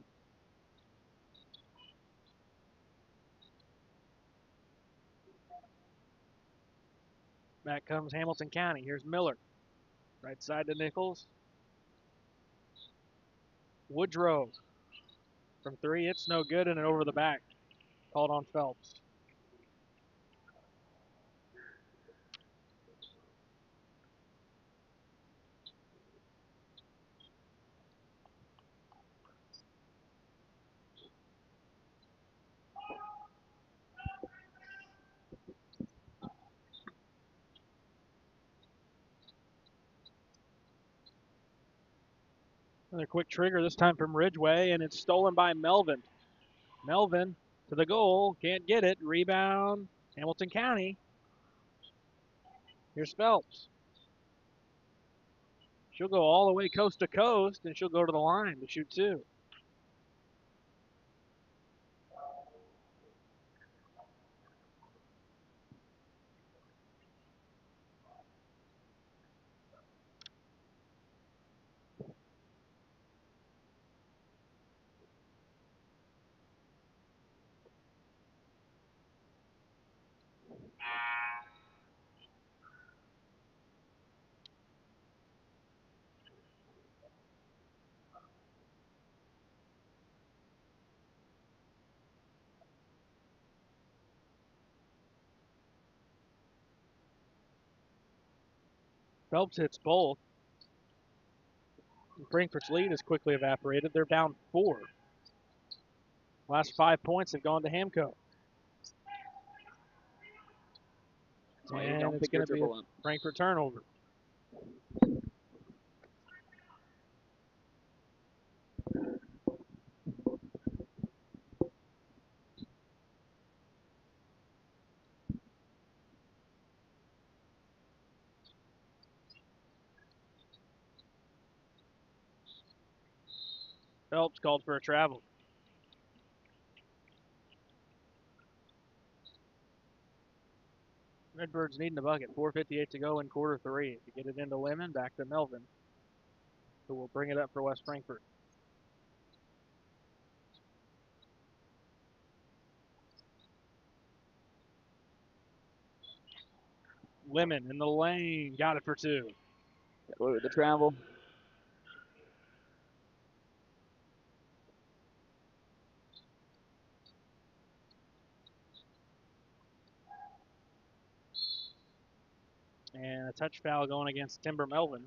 Back comes Hamilton County. Here's Miller. Right side to Nichols. Woodrow from three. It's no good, and an over the back. Called on Phelps. Another quick trigger, this time from Ridgeway, and it's stolen by Melvin. Melvin to the goal, can't get it. Rebound, Hamilton County. Here's Phelps. She'll go all the way coast to coast, and she'll go to the line to shoot two. Phelps hits both. Frankfurt's lead has quickly evaporated. They're down 4. Last 5 points have gone to Hamco. And it's going to be a Frankfurt turnover. Phelps called for a travel. Redbirds needing a bucket. 4:58 to go in quarter 3. To get it into Lemon, back to Melvin, who will bring it up for West Frankfurt. Lemon in the lane, got it for 2. Got away with the travel. And a touch foul going against Timber Melvin.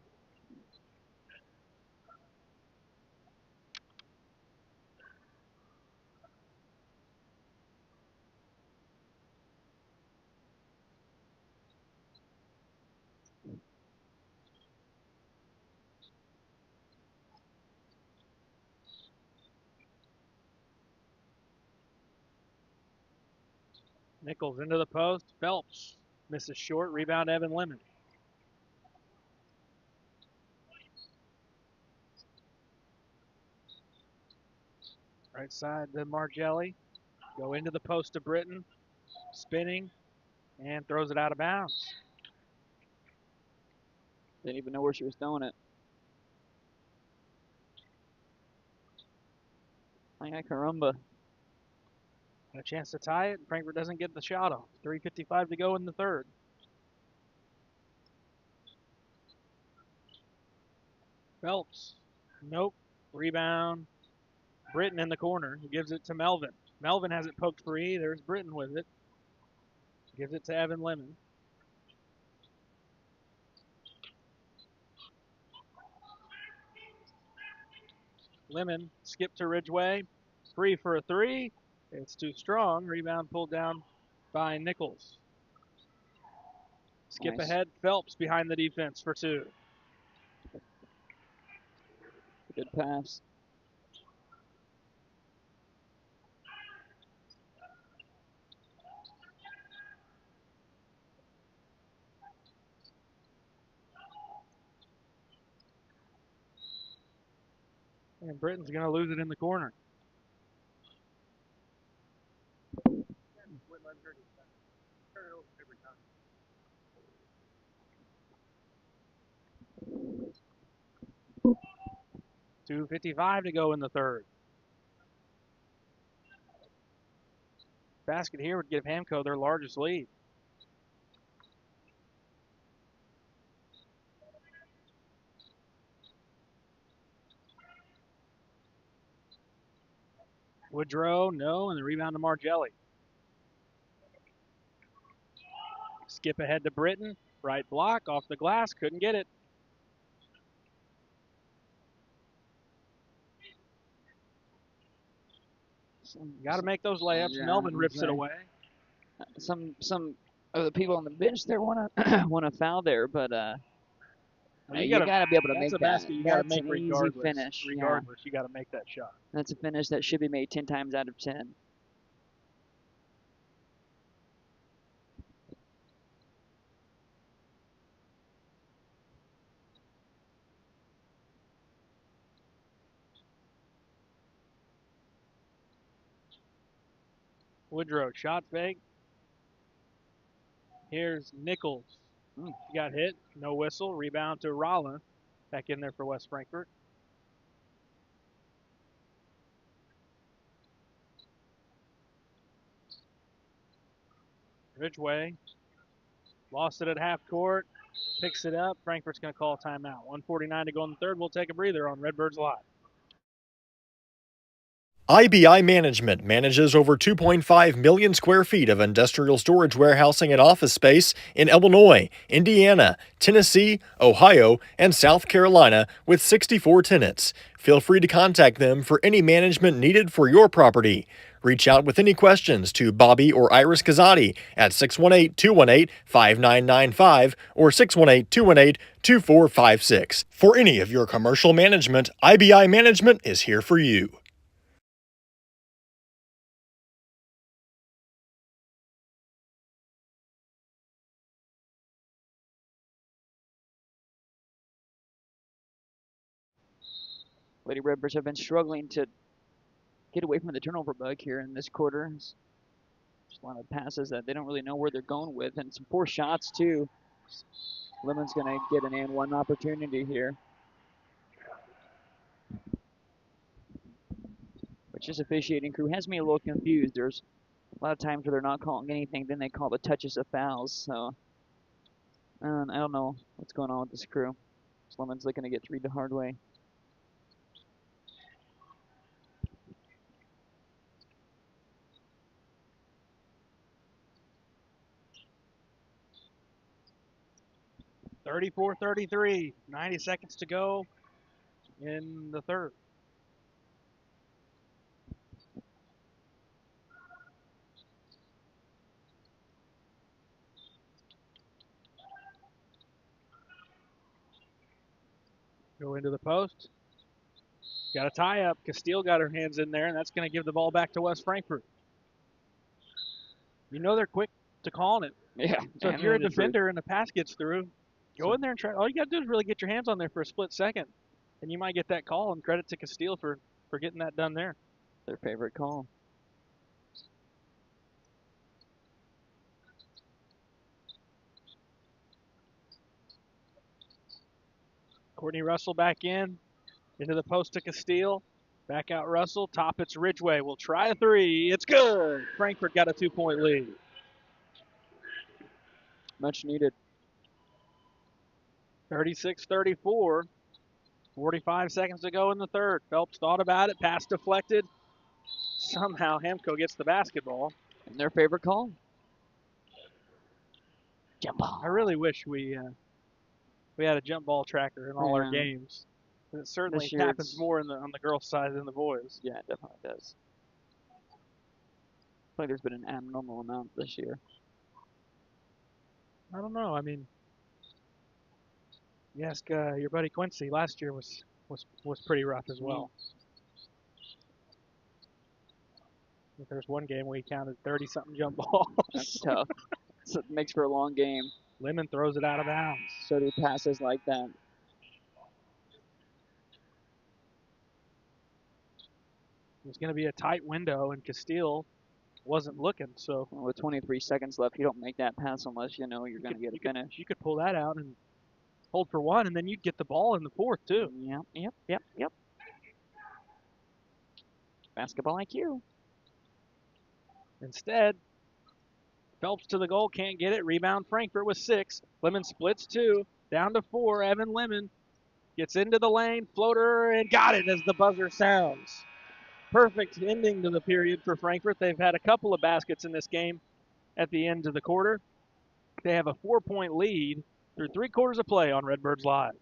Nichols into the post. Phelps misses short. Rebound, Evan Lemon. Right side to Margelli. Go into the post to Britton. Spinning and throws it out of bounds. Didn't even know where she was throwing it. Ay, caramba. A chance to tie it. Frankfurt doesn't get the shot off. 3:55 to go in the third. Phelps. Nope. Rebound. Britton in the corner. He gives it to Melvin. Melvin has it poked free. There's Britton with it. Gives it to Evan Lemon. Lemon skip to Ridgeway. Free for a 3. It's too strong. Rebound pulled down by Nichols. Skip Nice. ahead, Phelps behind the defense for 2. Good pass. And Britton's going to lose it in the corner. $2:55 to go in the third. Basket here would give Hamco their largest lead. Woodrow, no, and the rebound to Margelli. Skip ahead to Britton. Right block, off the glass, couldn't get it. Got to make those layups. Yeah, Melvin rips it away. Some of the people on the bench there want to foul there, but you got to be able to make that's a that. basket you got to That's make an regardless. easy finish. Regardless, you got to make that shot. That's a finish that should be made 10 times out of 10. Woodrow, shot fake. Here's Nichols. He got hit, no whistle. Rebound to Rollin. Back in there for West Frankfort. Ridgeway lost it at half court. Picks it up. Frankfurt's going to call a timeout. 1:49 to go in the third. We'll take a breather on Redbirds Live. IBI Management manages over 2.5 million square feet of industrial storage warehousing and office space in Illinois, Indiana, Tennessee, Ohio, and South Carolina with 64 tenants. Feel free to contact them for any management needed for your property. Reach out with any questions to Bobby or Iris Kazadi at 618-218-5995 or 618-218-2456. For any of your commercial management, IBI Management is here for you. Lady Redbirds have been struggling to get away from the turnover bug here in this quarter. Just a lot of passes that they don't really know where they're going with, and some poor shots too. Lemon's going to get an and one opportunity here. But just officiating crew has me a little confused. There's a lot of times where they're not calling anything, then they call the touches of fouls. So I don't know what's going on with this crew. Lemon's looking to get 3 the hard way. $34-33. 90 seconds to go in the third. Go into the post. Got a tie up. Castile got her hands in there, and that's going to give the ball back to West Frankfort. You know they're quick to calling it. Yeah. So if you're a defender and the pass gets through, go in there and try. All you got to do is really get your hands on there for a split second, and you might get that call. And credit to Castile for getting that done there. Their favorite call. Courtney Russell back into the post to Castile. Back out Russell. Top it's Ridgeway. Will try a 3. It's good. Frankfurt got a 2-point lead. Much needed. 36-34. 45 seconds to go in the third. Phelps thought about it. Pass deflected. Somehow Hamco gets the basketball. And their favorite call? Jump ball. I really wish we had a jump ball tracker in all our games. It certainly happens more on the girls' side than the boys. Yeah, it definitely does. feel like there's been an abnormal amount this year. I don't know. I mean, you ask your buddy Quincy. Last year was pretty rough as well. If there's one game where he counted 30-something jump balls. That's tough. So it makes for a long game. Lemon throws it out of bounds. So do passes like that. It's going to be a tight window, and Castile wasn't looking. So Well, with 23 seconds left, you don't make that pass unless you know you're going to get a finish. You could pull that out and hold for one, and then you'd get the ball in the fourth too. Yep. Basketball IQ. Instead, Phelps to the goal, can't get it. Rebound Frankfurt with 6. Lemon splits 2, down to 4. Evan Lemon gets into the lane, floater, and got it as the buzzer sounds. Perfect ending to the period for Frankfurt. They've had a couple of baskets in this game at the end of the quarter. They have a 4-point lead through 3 quarters of play on Redbirds Live.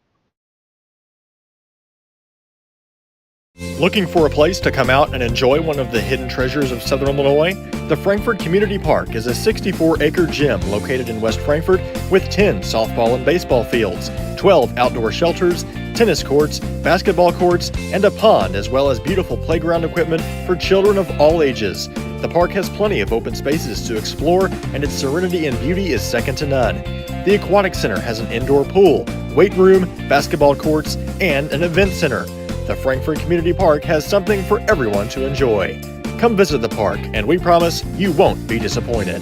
Looking for a place to come out and enjoy one of the hidden treasures of Southern Illinois? The Frankfort Community Park is a 64-acre gym located in West Frankfort with 10 softball and baseball fields, 12 outdoor shelters, tennis courts, basketball courts, and a pond, as well as beautiful playground equipment for children of all ages. The park has plenty of open spaces to explore, and its serenity and beauty is second to none. The Aquatic Center has an indoor pool, weight room, basketball courts, and an event center. The Frankfort Community Park has something for everyone to enjoy. Come visit the park, and we promise you won't be disappointed.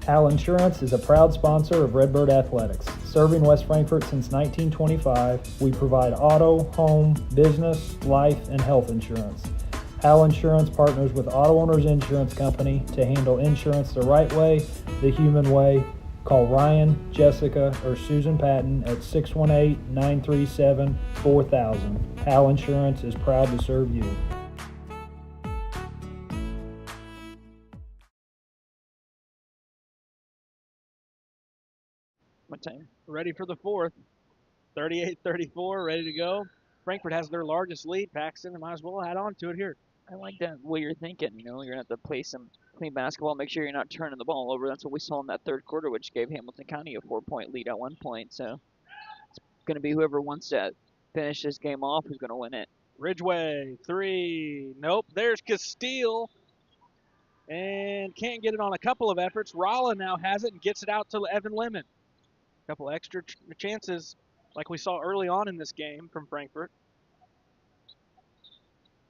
Hal Insurance is a proud sponsor of Redbird Athletics. Serving West Frankfort since 1925, we provide auto, home, business, life, and health insurance. Hal Insurance partners with Auto Owners Insurance Company to handle insurance the right way, the human way. Call Ryan, Jessica, or Susan Patton at 618-937-4000. Hal Insurance is proud to serve you. What time? Ready for the fourth. 38-34, ready to go. Frankfurt has their largest lead. Paxton, they might as well add on to it here. I like that way you're thinking. You know, you're going to have to play some clean basketball. Make sure you're not turning the ball over. That's what we saw in that third quarter, which gave Hamilton County a 4-point lead at one point. So it's going to be whoever wants to finish this game off who's going to win it. Ridgeway, 3. Nope, there's Castile. And can't get it on a couple of efforts. Rolla now has it and gets it out to Evan Lemon. A couple extra chances like we saw early on in this game from Frankfurt.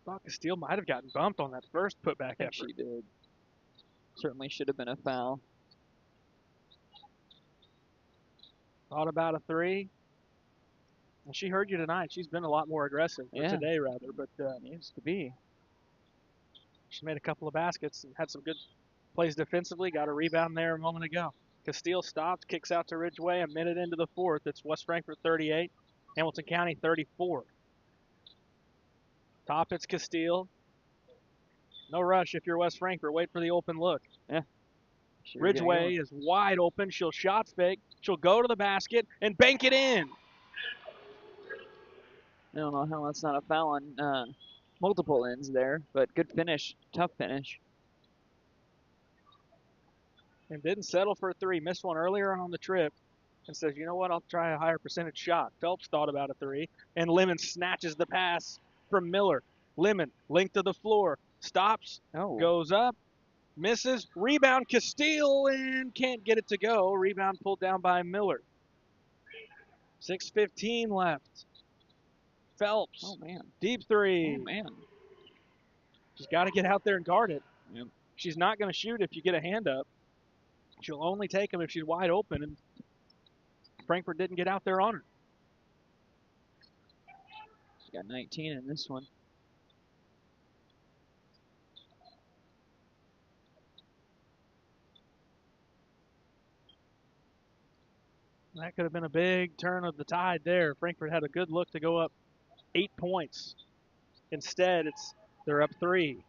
Thought Castile might have gotten bumped on that first putback effort. She did. Certainly should have been a foul. Thought about a 3. And she heard you tonight. She's been a lot more aggressive, or today rather, but needs to be. She made a couple of baskets and had some good plays defensively. Got a rebound there a moment ago. Castile stops, kicks out to Ridgeway. A minute into the fourth. It's West Frankfort 38, Hamilton County 34. Top, it's Castile. No rush if you're West Frankfort. Wait for the open look. Yeah. Sure, Ridgeway is wide open. She'll shot fake. She'll go to the basket and bank it in. I don't know how that's not a foul on multiple ends there, but good finish. Tough finish. And didn't settle for a 3. Missed one earlier on the trip and says, you know what, I'll try a higher percentage shot. Phelps thought about a 3. And Lemon snatches the pass from Miller. Lemon, length of the floor, stops, goes up, misses, rebound Castile, and can't get it to go. Rebound pulled down by Miller. 6:15 left. Phelps. Oh, man. Deep 3. Oh, man. She's got to get out there and guard it. Yep. She's not going to shoot if you get a hand up. She'll only take them if she's wide open, and Frankfurt didn't get out there on her. She got 19 in this one. That could have been a big turn of the tide there. Frankfurt had a good look to go up 8 points. Instead, they're up 3.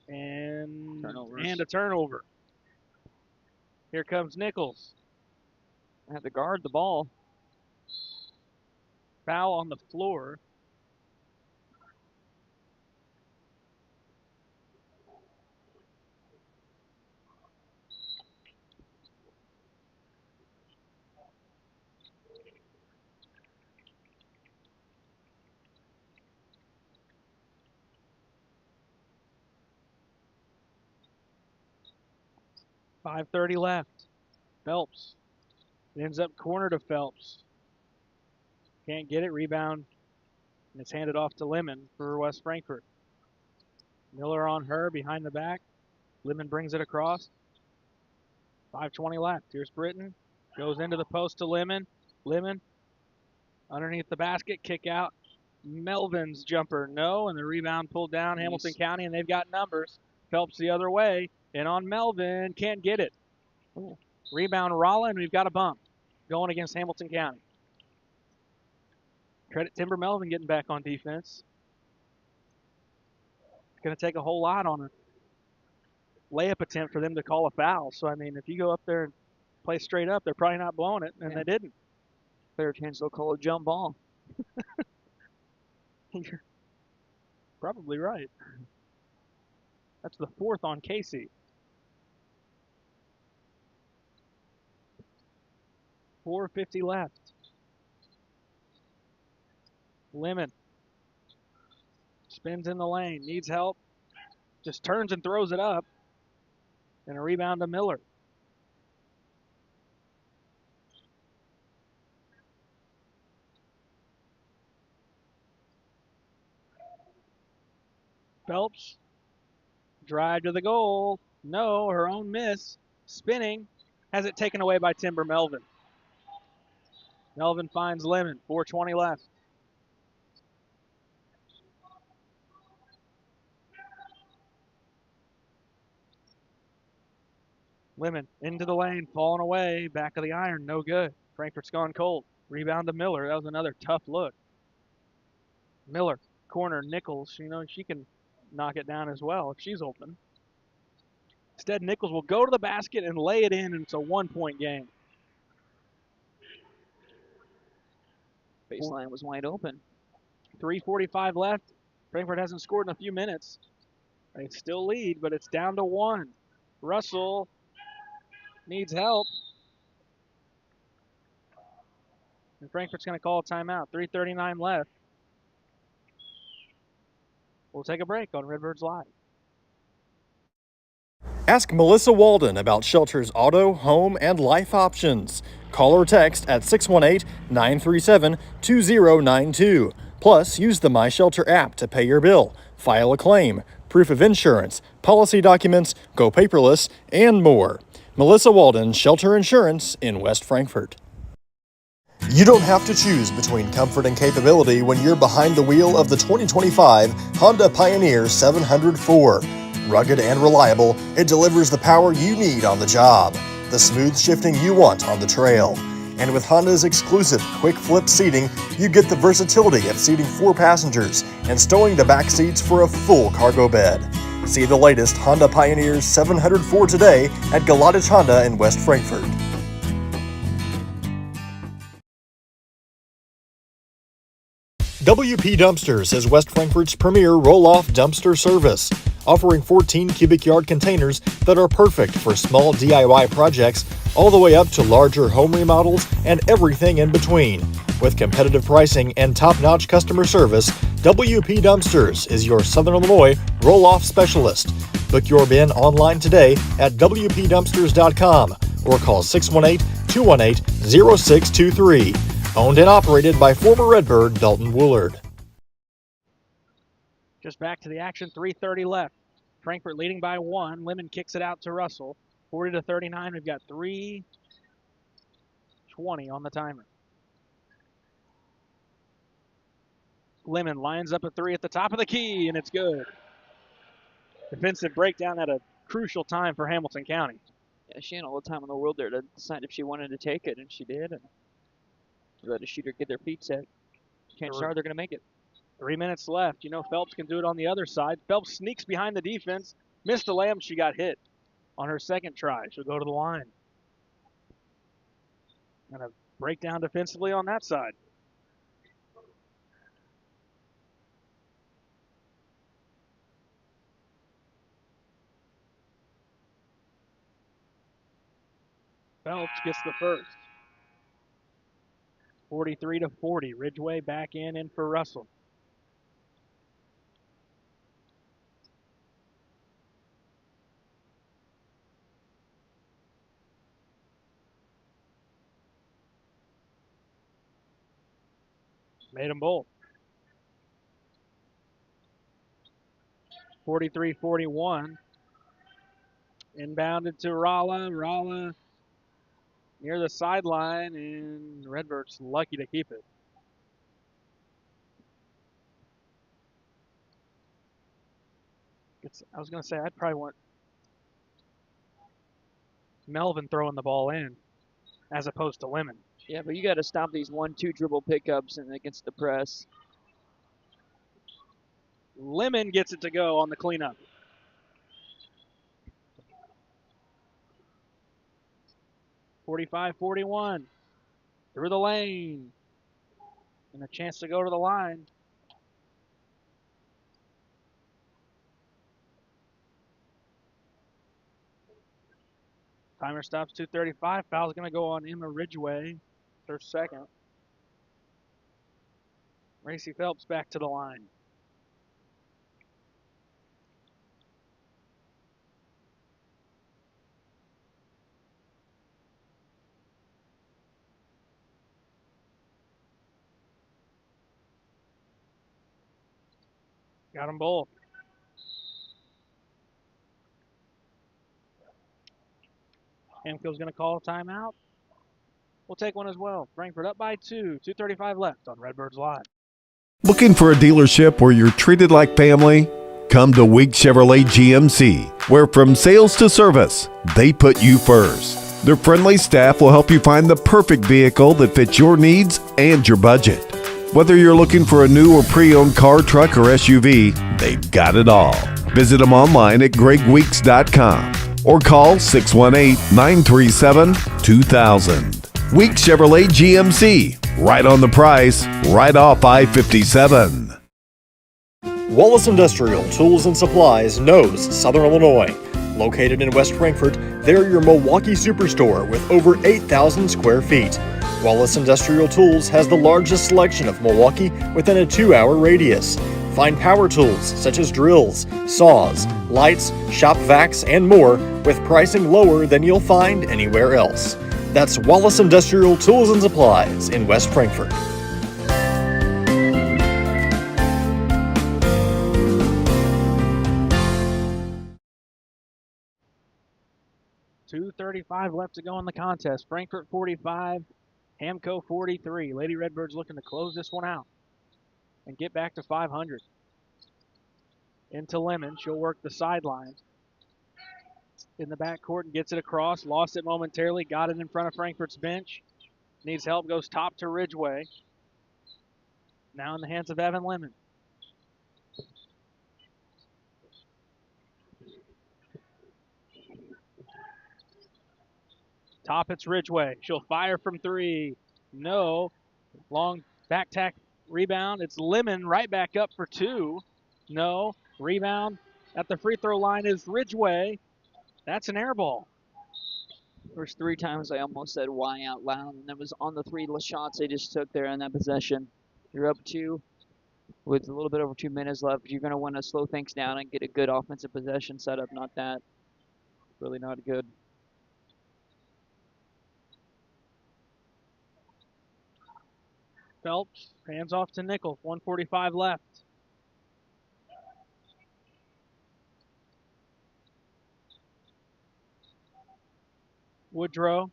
And a turnover. Here comes Nichols. Have to guard the ball. Foul on the floor. 5:30 left. Phelps. It ends up corner to Phelps. Can't get it. Rebound. And it's handed off to Lemon for West Frankfort. Miller on her behind the back. Lemon brings it across. 5:20 left. Here's Britton. Goes into the post to Lemon. Lemon underneath the basket. Kick out. Melvin's jumper. No. And the rebound pulled down. Nice. Hamilton County, and they've got numbers. Phelps the other way. And on Melvin. Can't get it. Ooh. Rebound Rolla, and we've got a bump going against Hamilton County. Credit Timber Melvin getting back on defense. It's going to take a whole lot on a layup attempt for them to call a foul. So, I mean, if you go up there and play straight up, they're probably not blowing it, and they didn't. Fair chance they'll call a jump ball. You're probably right. That's the fourth on Casey. 4:50 left. Lemon spins in the lane, needs help, just turns and throws it up, and a rebound to Miller. Phelps, drive to the goal. No, her own miss. Spinning, has it taken away by Timber Melvin. Melvin finds Lemon, 4:20 left. Lemon into the lane, falling away, back of the iron, no good. Frankfurt's gone cold. Rebound to Miller. That was another tough look. Miller, corner, Nichols. You know, she can knock it down as well if she's open. Instead, Nichols will go to the basket and lay it in, and it's a 1-point game. Baseline was wide open. 3:45 left. Frankfurt hasn't scored in a few minutes. They still lead, but it's down to 1. Russell needs help. And Frankfurt's going to call a timeout. 3:39 left. We'll take a break on Redbirds Live. Ask Melissa Walden about Shelter's auto, home, and life options. Call or text at 618-937-2092. Plus, use the MyShelter app to pay your bill, file a claim, proof of insurance, policy documents, go paperless, and more. Melissa Walden, Shelter Insurance in West Frankfort. You don't have to choose between comfort and capability when you're behind the wheel of the 2025 Honda Pioneer 704. Rugged and reliable, it delivers the power you need on the job, the smooth shifting you want on the trail. And with Honda's exclusive quick flip seating, you get the versatility of seating 4 passengers and stowing the back seats for a full cargo bed. See the latest Honda Pioneer 704 today at Galadich Honda in West Frankfort. WP Dumpsters is West Frankfort's premier roll-off dumpster service, offering 14 cubic yard containers that are perfect for small DIY projects all the way up to larger home remodels and everything in between. With competitive pricing and top-notch customer service, WP Dumpsters is your Southern Illinois roll-off specialist. Book your bin online today at WPDumpsters.com or call 618-218-0623. Owned and operated by former Redbird Dalton Woolard. Just back to the action, 3:30 left. Frankfurt leading by 1. Lemon kicks it out to Russell. 40-39. We've got 3:20 on the timer. Lemon lines up a 3 at the top of the key, and it's good. Defensive breakdown at a crucial time for Hamilton County. Yeah, she had all the time in the world there to decide if she wanted to take it, and she did. And let a shooter get their feet set. Chances are they're going to make it. 3 minutes left. You know Phelps can do it on the other side. Phelps sneaks behind the defense. Missed the layup. She got hit on her second try. She'll go to the line. And a breakdown defensively on that side. Phelps gets the first. 43-40. Ridgeway back in for Russell. Made them both. 43-41. Inbounded to Rolla. Rolla near the sideline, and Redbirds lucky to keep it. I was going to say, I'd probably want Melvin throwing the ball in as opposed to Lemon. Yeah, but you got to stop these 1-2 dribble pickups and against the press. Lemon gets it to go on the cleanup. (45-41) through the lane, and a chance to go to the line. Timer stops 2:35. Foul's going to go on Emma Ridgway, her second. Racy Phelps back to the line. Got them both. Hamco's going to call a timeout. We'll take one as well. Frankfort up by 2. 2:35 left on Redbirds Live. Looking for a dealership where you're treated like family? Come to Week Chevrolet GMC, where from sales to service, they put you first. Their friendly staff will help you find the perfect vehicle that fits your needs and your budget. Whether you're looking for a new or pre-owned car, truck, or SUV, they've got it all. Visit them online at gregweeks.com or call 618-937-2000. Week Chevrolet GMC, right on the price, right off I-57. Wallace Industrial Tools and Supplies knows Southern Illinois. Located in West Frankfort, they're your Milwaukee superstore with over 8,000 square feet. Wallace Industrial Tools has the largest selection of Milwaukee within a 2-hour radius. Find power tools such as drills, saws, lights, shop vacs, and more with pricing lower than you'll find anywhere else. That's Wallace Industrial Tools and Supplies in West Frankfort. .235 left to go in the contest. Frankfort 45, Hamco 43. Lady Redbirds looking to close this one out and get back to 500. Into Lemon. She'll work the sideline in the backcourt and gets it across. Lost it momentarily. Got it in front of Frankfort's bench. Needs help. Goes top to Ridgway. Now in the hands of Evan Lemon. Top, it's Ridgway. She'll fire from 3. No. Long back tack rebound. It's Lemon right back up for 2. No. Rebound at the free throw line is Ridgway. That's an air ball. First 3 times I almost said why out loud, and that was on the 3 shots they just took there in that possession. You're up 2 with a little bit over 2 minutes left. You're going to want to slow things down and get a good offensive possession setup, not that. Really not good. Phelps, hands off to Nichols. 1:45 left. Woodrow.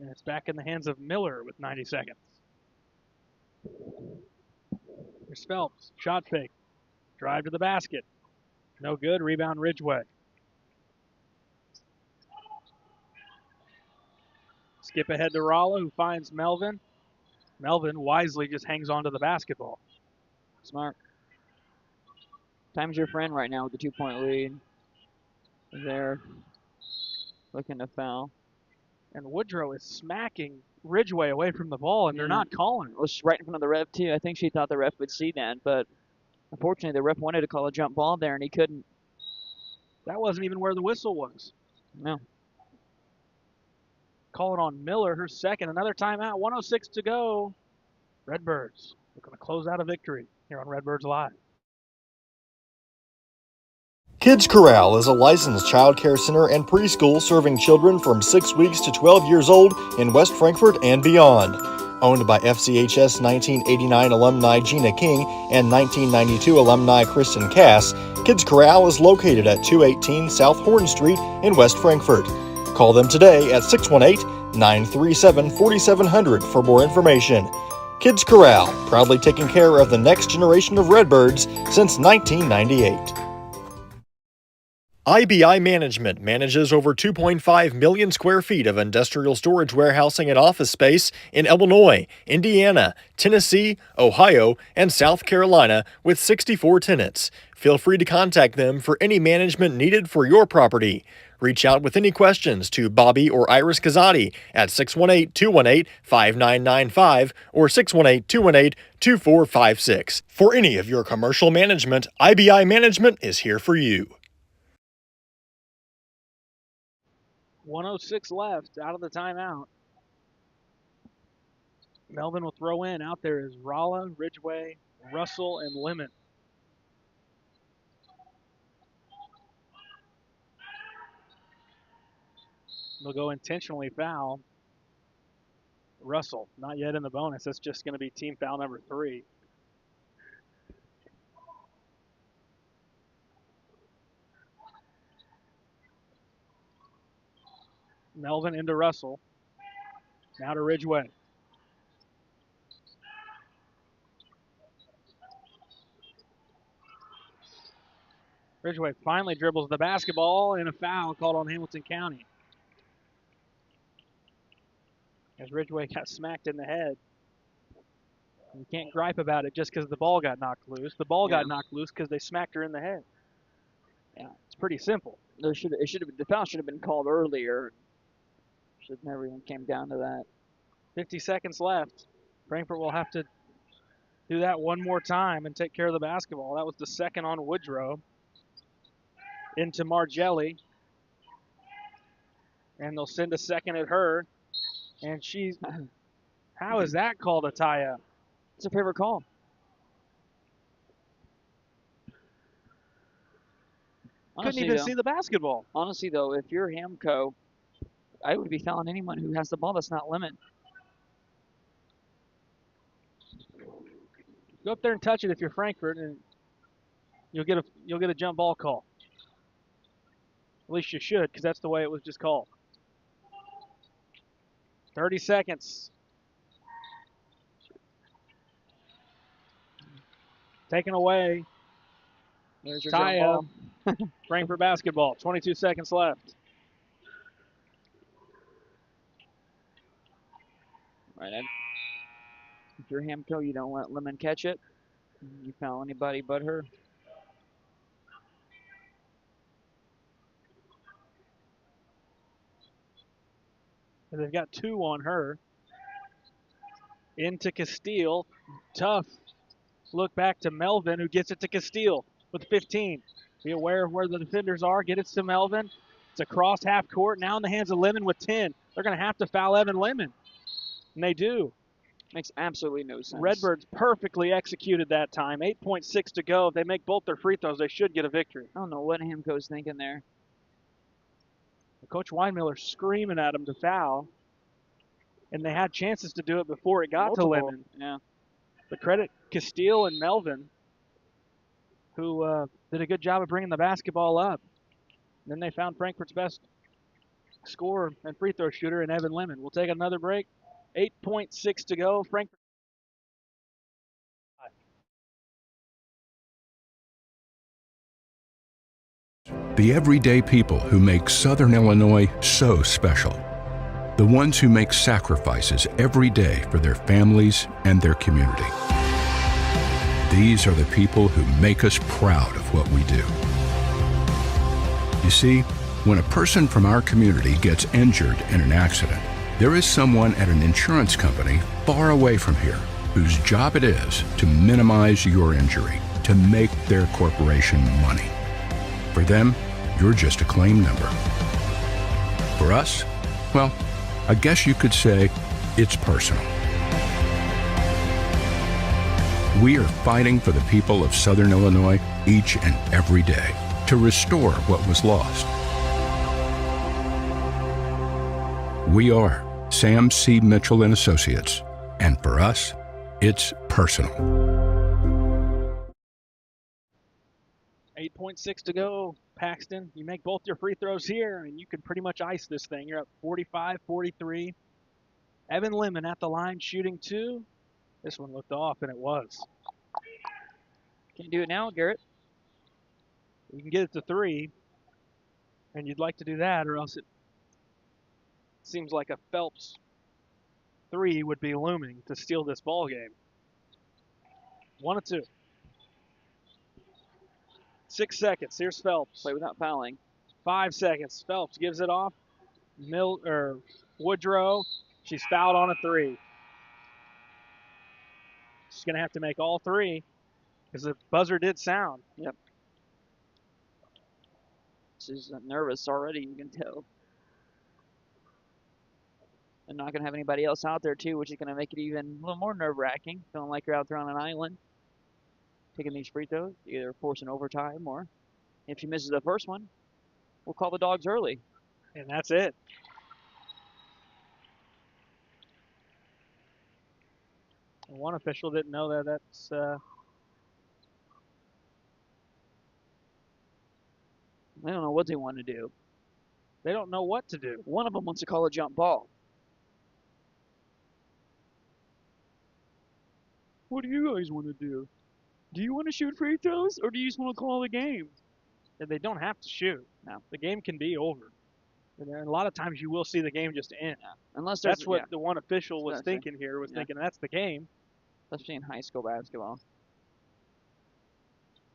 And it's back in the hands of Miller with 90 seconds. Here's Phelps. Shot fake. Drive to the basket. No good. Rebound Ridgway. Skip ahead to Rolla, who finds Melvin. Melvin wisely just hangs on to the basketball. Smart. Time's your friend right now with the 2-point lead. They're looking to foul. And Woodrow is smacking Ridgway away from the ball, and they're not calling it. It was right in front of the ref, too. I think she thought the ref would see that, but unfortunately the ref wanted to call a jump ball there, and he couldn't. That wasn't even where the whistle was. No. Call it on Miller, her second. Another timeout. 1:06 to go. Redbirds looking to close out a victory here on Redbirds Live. Kids Corral is a licensed child care center and preschool serving children from 6 weeks to 12 years old in West Frankfort and beyond. Owned by FCHS 1989 alumni Gina King and 1992 alumni Kristen Cass, Kids Corral is located at 218 South Horn Street in West Frankfort. Call them today at 618-937-4700 for more information. Kids Corral, proudly taking care of the next generation of Redbirds since 1998. IBI Management manages over 2.5 million square feet of industrial storage warehousing and office space in Illinois, Indiana, Tennessee, Ohio, and South Carolina with 64 tenants. Feel free to contact them for any management needed for your property. Reach out with any questions to Bobby or Iris Kazadi at 618-218-5995 or 618-218-2456. For any of your commercial management, IBI Management is here for you. 1:06 left out of the timeout. Melvin will throw in. Out there is Rolla, Ridgeway, Russell, and Lemon. They'll go intentionally foul Russell. Not yet in the bonus. That's just going to be team foul number 3. Melvin into Russell. Now to Ridgeway. Ridgeway finally dribbles the basketball, and a foul called on Hamilton County. As Ridgeway got smacked in the head. You can't gripe about it just because the ball got knocked loose. The ball got knocked loose because they smacked her in the head. Yeah, it's pretty simple. The foul should have been called earlier. Should never even came down to that. 50 seconds left. Frankfort will have to do that one more time and take care of the basketball. That was the second on Woodrow. Into Margelli. And they'll send a second at her. And she's... How is that called a tie-up? It's a favorite call. Couldn't even see the basketball. Honestly, though, if you're Hamco, I would be fouling anyone who has the ball that's not Lemon. Go up there and touch it if you're Frankfort, and you'll get a jump ball call. At least you should, because that's the way it was just called. 30 seconds. Taken away. There's your tie jump up. Frankfort basketball. 22 seconds left. Right. If you're Hamco, you don't let Lemon catch it. You foul anybody but her. And they've got 2 on her. Into Castile. Tough look back to Melvin, who gets it to Castile with 15. Be aware of where the defenders are. Get it to Melvin. It's across half court. Now in the hands of Lemon with 10. They're going to have to foul Evan Lemon. And they do. Makes absolutely no sense. Redbirds perfectly executed that time. 8.6 to go. If they make both their free throws, they should get a victory. I don't know what Hamco's thinking there. Coach Weinmiller screaming at them to foul. And they had chances to do it before it got to Lemon. Yeah. But credit Castile and Melvin, who did a good job of bringing the basketball up. And then they found Frankfort's best scorer and free throw shooter in Evan Lemon. We'll take another break. 8.6 to go. Frankfort. The everyday people who make Southern Illinois so special. The ones who make sacrifices every day for their families and their community. These are the people who make us proud of what we do. You see, when a person from our community gets injured in an accident, there is someone at an insurance company far away from here whose job it is to minimize your injury, to make their corporation money. For them, you're just a claim number. For us, well, I guess you could say it's personal. We are fighting for the people of Southern Illinois each and every day to restore what was lost. We are Sam C. Mitchell and Associates, And for us, it's personal. 8.6 to go. Paxton, you make both your free throws here, and you can pretty much ice this thing. You're up 45-43. Evan Lemon at the line shooting 2. This one looked off, and it was. Can you do it now, Garrett? You can get it to 3, and you'd like to do that, or else it seems like a Phelps 3 would be looming to steal this ball game. 1 of 2. 6 seconds. Here's Phelps. Play without fouling. 5 seconds. Phelps gives it off. Woodrow. She's fouled on a 3. She's going to have to make all 3 because the buzzer did sound. Yep. She's nervous already, you can tell. And not going to have anybody else out there, too, which is going to make it even a little more nerve-wracking. Feeling like you're out there on an island. Taking these free throws, either forcing overtime or if she misses the first one, we'll call the dogs early. And that's it. And one official didn't know that. That's They don't know what they want to do. they don't know what to do. One of them wants to call a jump ball. What do you guys want to do? Do you want to shoot free throws, or do you just want to call the game? And they don't have to shoot. No. The game can be over. And a lot of times you will see the game just end. Unless there's, That's what the one official was That's it. thinking here, was Yeah. thinking that's the game. especially in high school basketball.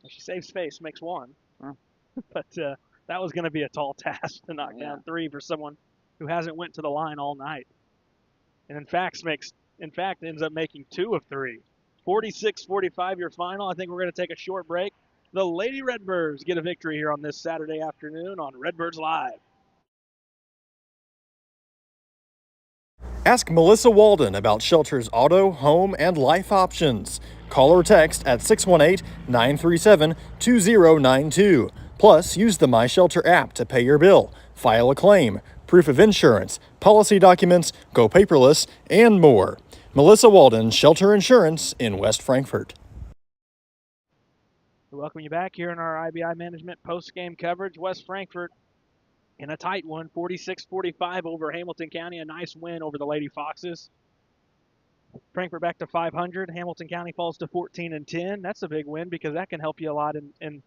She saves face, makes 1. Huh. But that was going to be a tall task to knock down 3 for someone who hasn't went to the line all night. And in fact ends up making 2 of 3. 46-45 your final. I think we're going to take a short break. The Lady Redbirds get a victory here on this Saturday afternoon on Redbirds Live. Ask Melissa Walden about Shelter's auto, home, and life options. Call or text at 618-937-2092. Plus, use the My Shelter app to pay your bill, file a claim, proof of insurance, policy documents, go paperless, and more. Melissa Walden, Shelter Insurance in West Frankfort. We welcome you back here in our IBI Management post-game coverage. West Frankfort in a tight one, 46-45 over Hamilton County. A nice win over the Lady Foxes. Frankfort back to 500. Hamilton County falls to 14-10. That's a big win because that can help you a lot in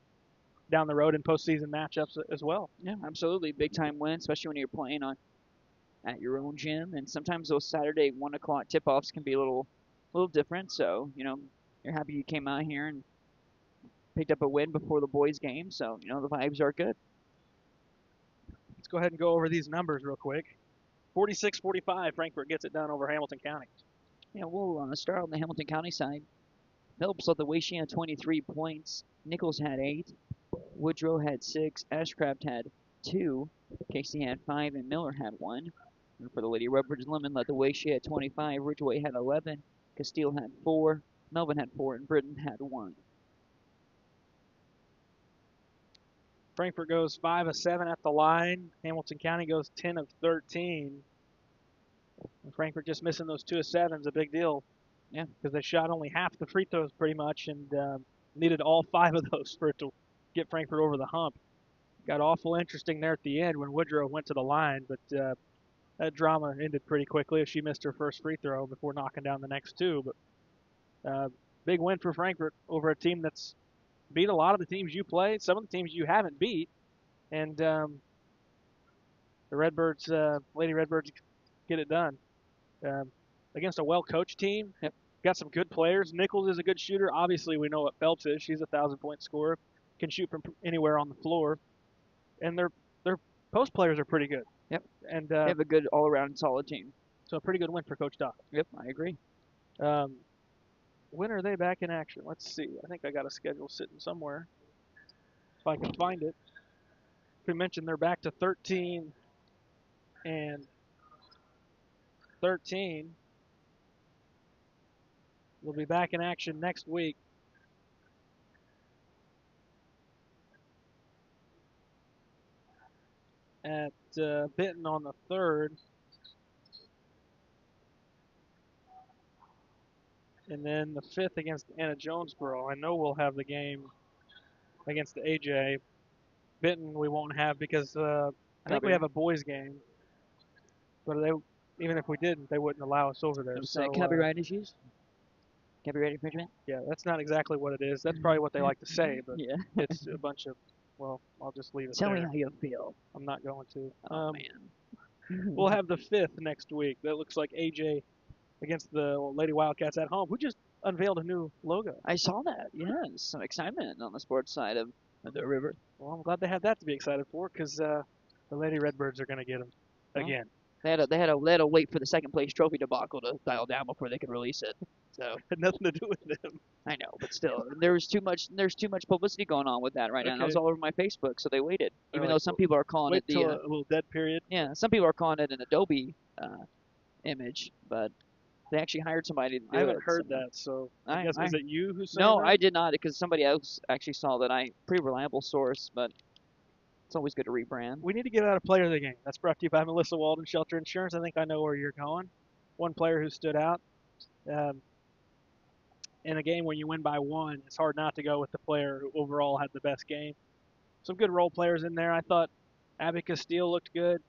down the road in postseason matchups as well. Yeah, absolutely. Big time win, especially when you're playing at your own gym. And sometimes those Saturday 1 o'clock tip-offs can be a little different. So, you're happy you came out here and picked up a win before the boys' game. So, the vibes are good. Let's go ahead and go over these numbers real quick. 46-45, Frankfort gets it done over Hamilton County. Yeah, we'll start on the Hamilton County side. Phelps led the way. She had 23 points. Nichols had 8. Woodrow had 6. Ashcraft had 2. Casey had 5, and Miller had 1. And for the Lady Redbirds, Lemon led the way. She had 25. Ridgeway had 11. Castile had 4. Melvin had 4, and Britton had 1. Frankfort goes 5 of 7 at the line. Hamilton County goes 10 of 13. And Frankfort just missing those 2 of 7 is a big deal. Yeah. Because they shot only half the free throws pretty much and needed all 5 of those for it to get Frankfort over the hump. Got awful interesting there at the end when Woodrow went to the line, but that drama ended pretty quickly. She missed her first free throw before knocking down the next 2. But big win for Frankfort over a team that's beat a lot of the teams you play, some of the teams you haven't beat, and the Redbirds, Lady Redbirds, get it done against a well-coached team. Yep. Got some good players. Nichols is a good shooter. Obviously, we know what Phelps is. She's a 1,000-point scorer, can shoot from anywhere on the floor, and their post players are pretty good. Yep. And They have a good all-around solid team. so a pretty good win for Coach Doc. Yep, I agree. When are they back in action? Let's see. I think I got a schedule sitting somewhere. If I can find it. We mentioned they're back to 13 and 13. We'll be back in action next week. At Benton on the 3rd. And then the 5th against Anna Jonesboro. I know we'll have the game against the AJ. Benton we won't have because I think we have a boys game. But even if we didn't, they wouldn't allow us over there. So copyright issues? Copyright infringement? yeah, that's not exactly what it is. That's probably what they like to say, but Yeah. it's a bunch of, well, I'll just leave it Tell there. me how you feel. I'm not going to. Oh, man. We'll have the 5th next week. That looks like AJ against the Lady Wildcats at home, who just unveiled a new logo. I saw that. Yes, some excitement on the sports side of the river. Well, I'm glad they have that to be excited for because the Lady Redbirds are going to get them again. They had to wait for the second place trophy debacle to dial down before they could release it. So Had nothing to do with them. I know, but still, there's too much publicity going on with that right now. And it was Okay. all over my Facebook, so they waited. They're Even like, though some people are calling Wait it the till a little dead period. some people are calling it an Adobe image, but they actually hired somebody to do it. I haven't heard so. that, so I guess was it you who said No, that? I did not, because somebody else actually saw that. Pretty reliable source, but it's always good to rebrand. We need to get out a player of the game. That's brought to you by Melissa Walden Shelter Insurance. I think I know where you're going. One player who stood out. In a game when you win by 1, it's hard not to go with the player who overall had the best game. Some good role players in there. I thought Abby Castile looked good.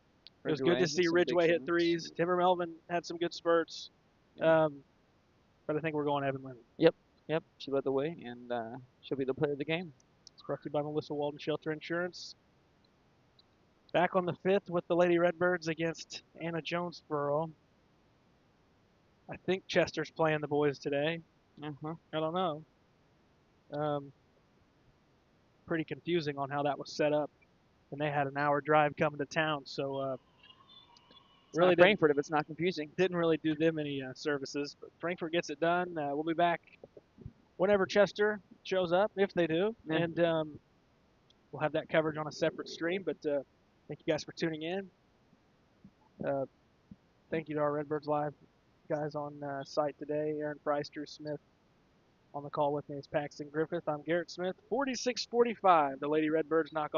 It was good to see Ridgeway hit threes. Timber Melvin had some good spurts. But I think we're going Evan Lemon. Yep, she led the way, and she'll be the player of the game. It's brought to you by Melissa Walden Shelter Insurance. Back on the 5th with the Lady Redbirds against Anna Jonesboro. I think Chester's playing the boys today. Uh-huh. I don't know. Pretty confusing on how that was set up. And they had an hour drive coming to town, so Really Frankfurt if it's not confusing. didn't really do them any services. But Frankfurt gets it done. We'll be back whenever Chester shows up, if they do. Yeah. And we'll have that coverage on a separate stream. But thank you guys for tuning in. Thank you to our Redbirds Live guys on site today. Aaron Price, Drew Smith. On the call with me is Paxton Griffith. I'm Garrett Smith. 46-45. The Lady Redbirds knock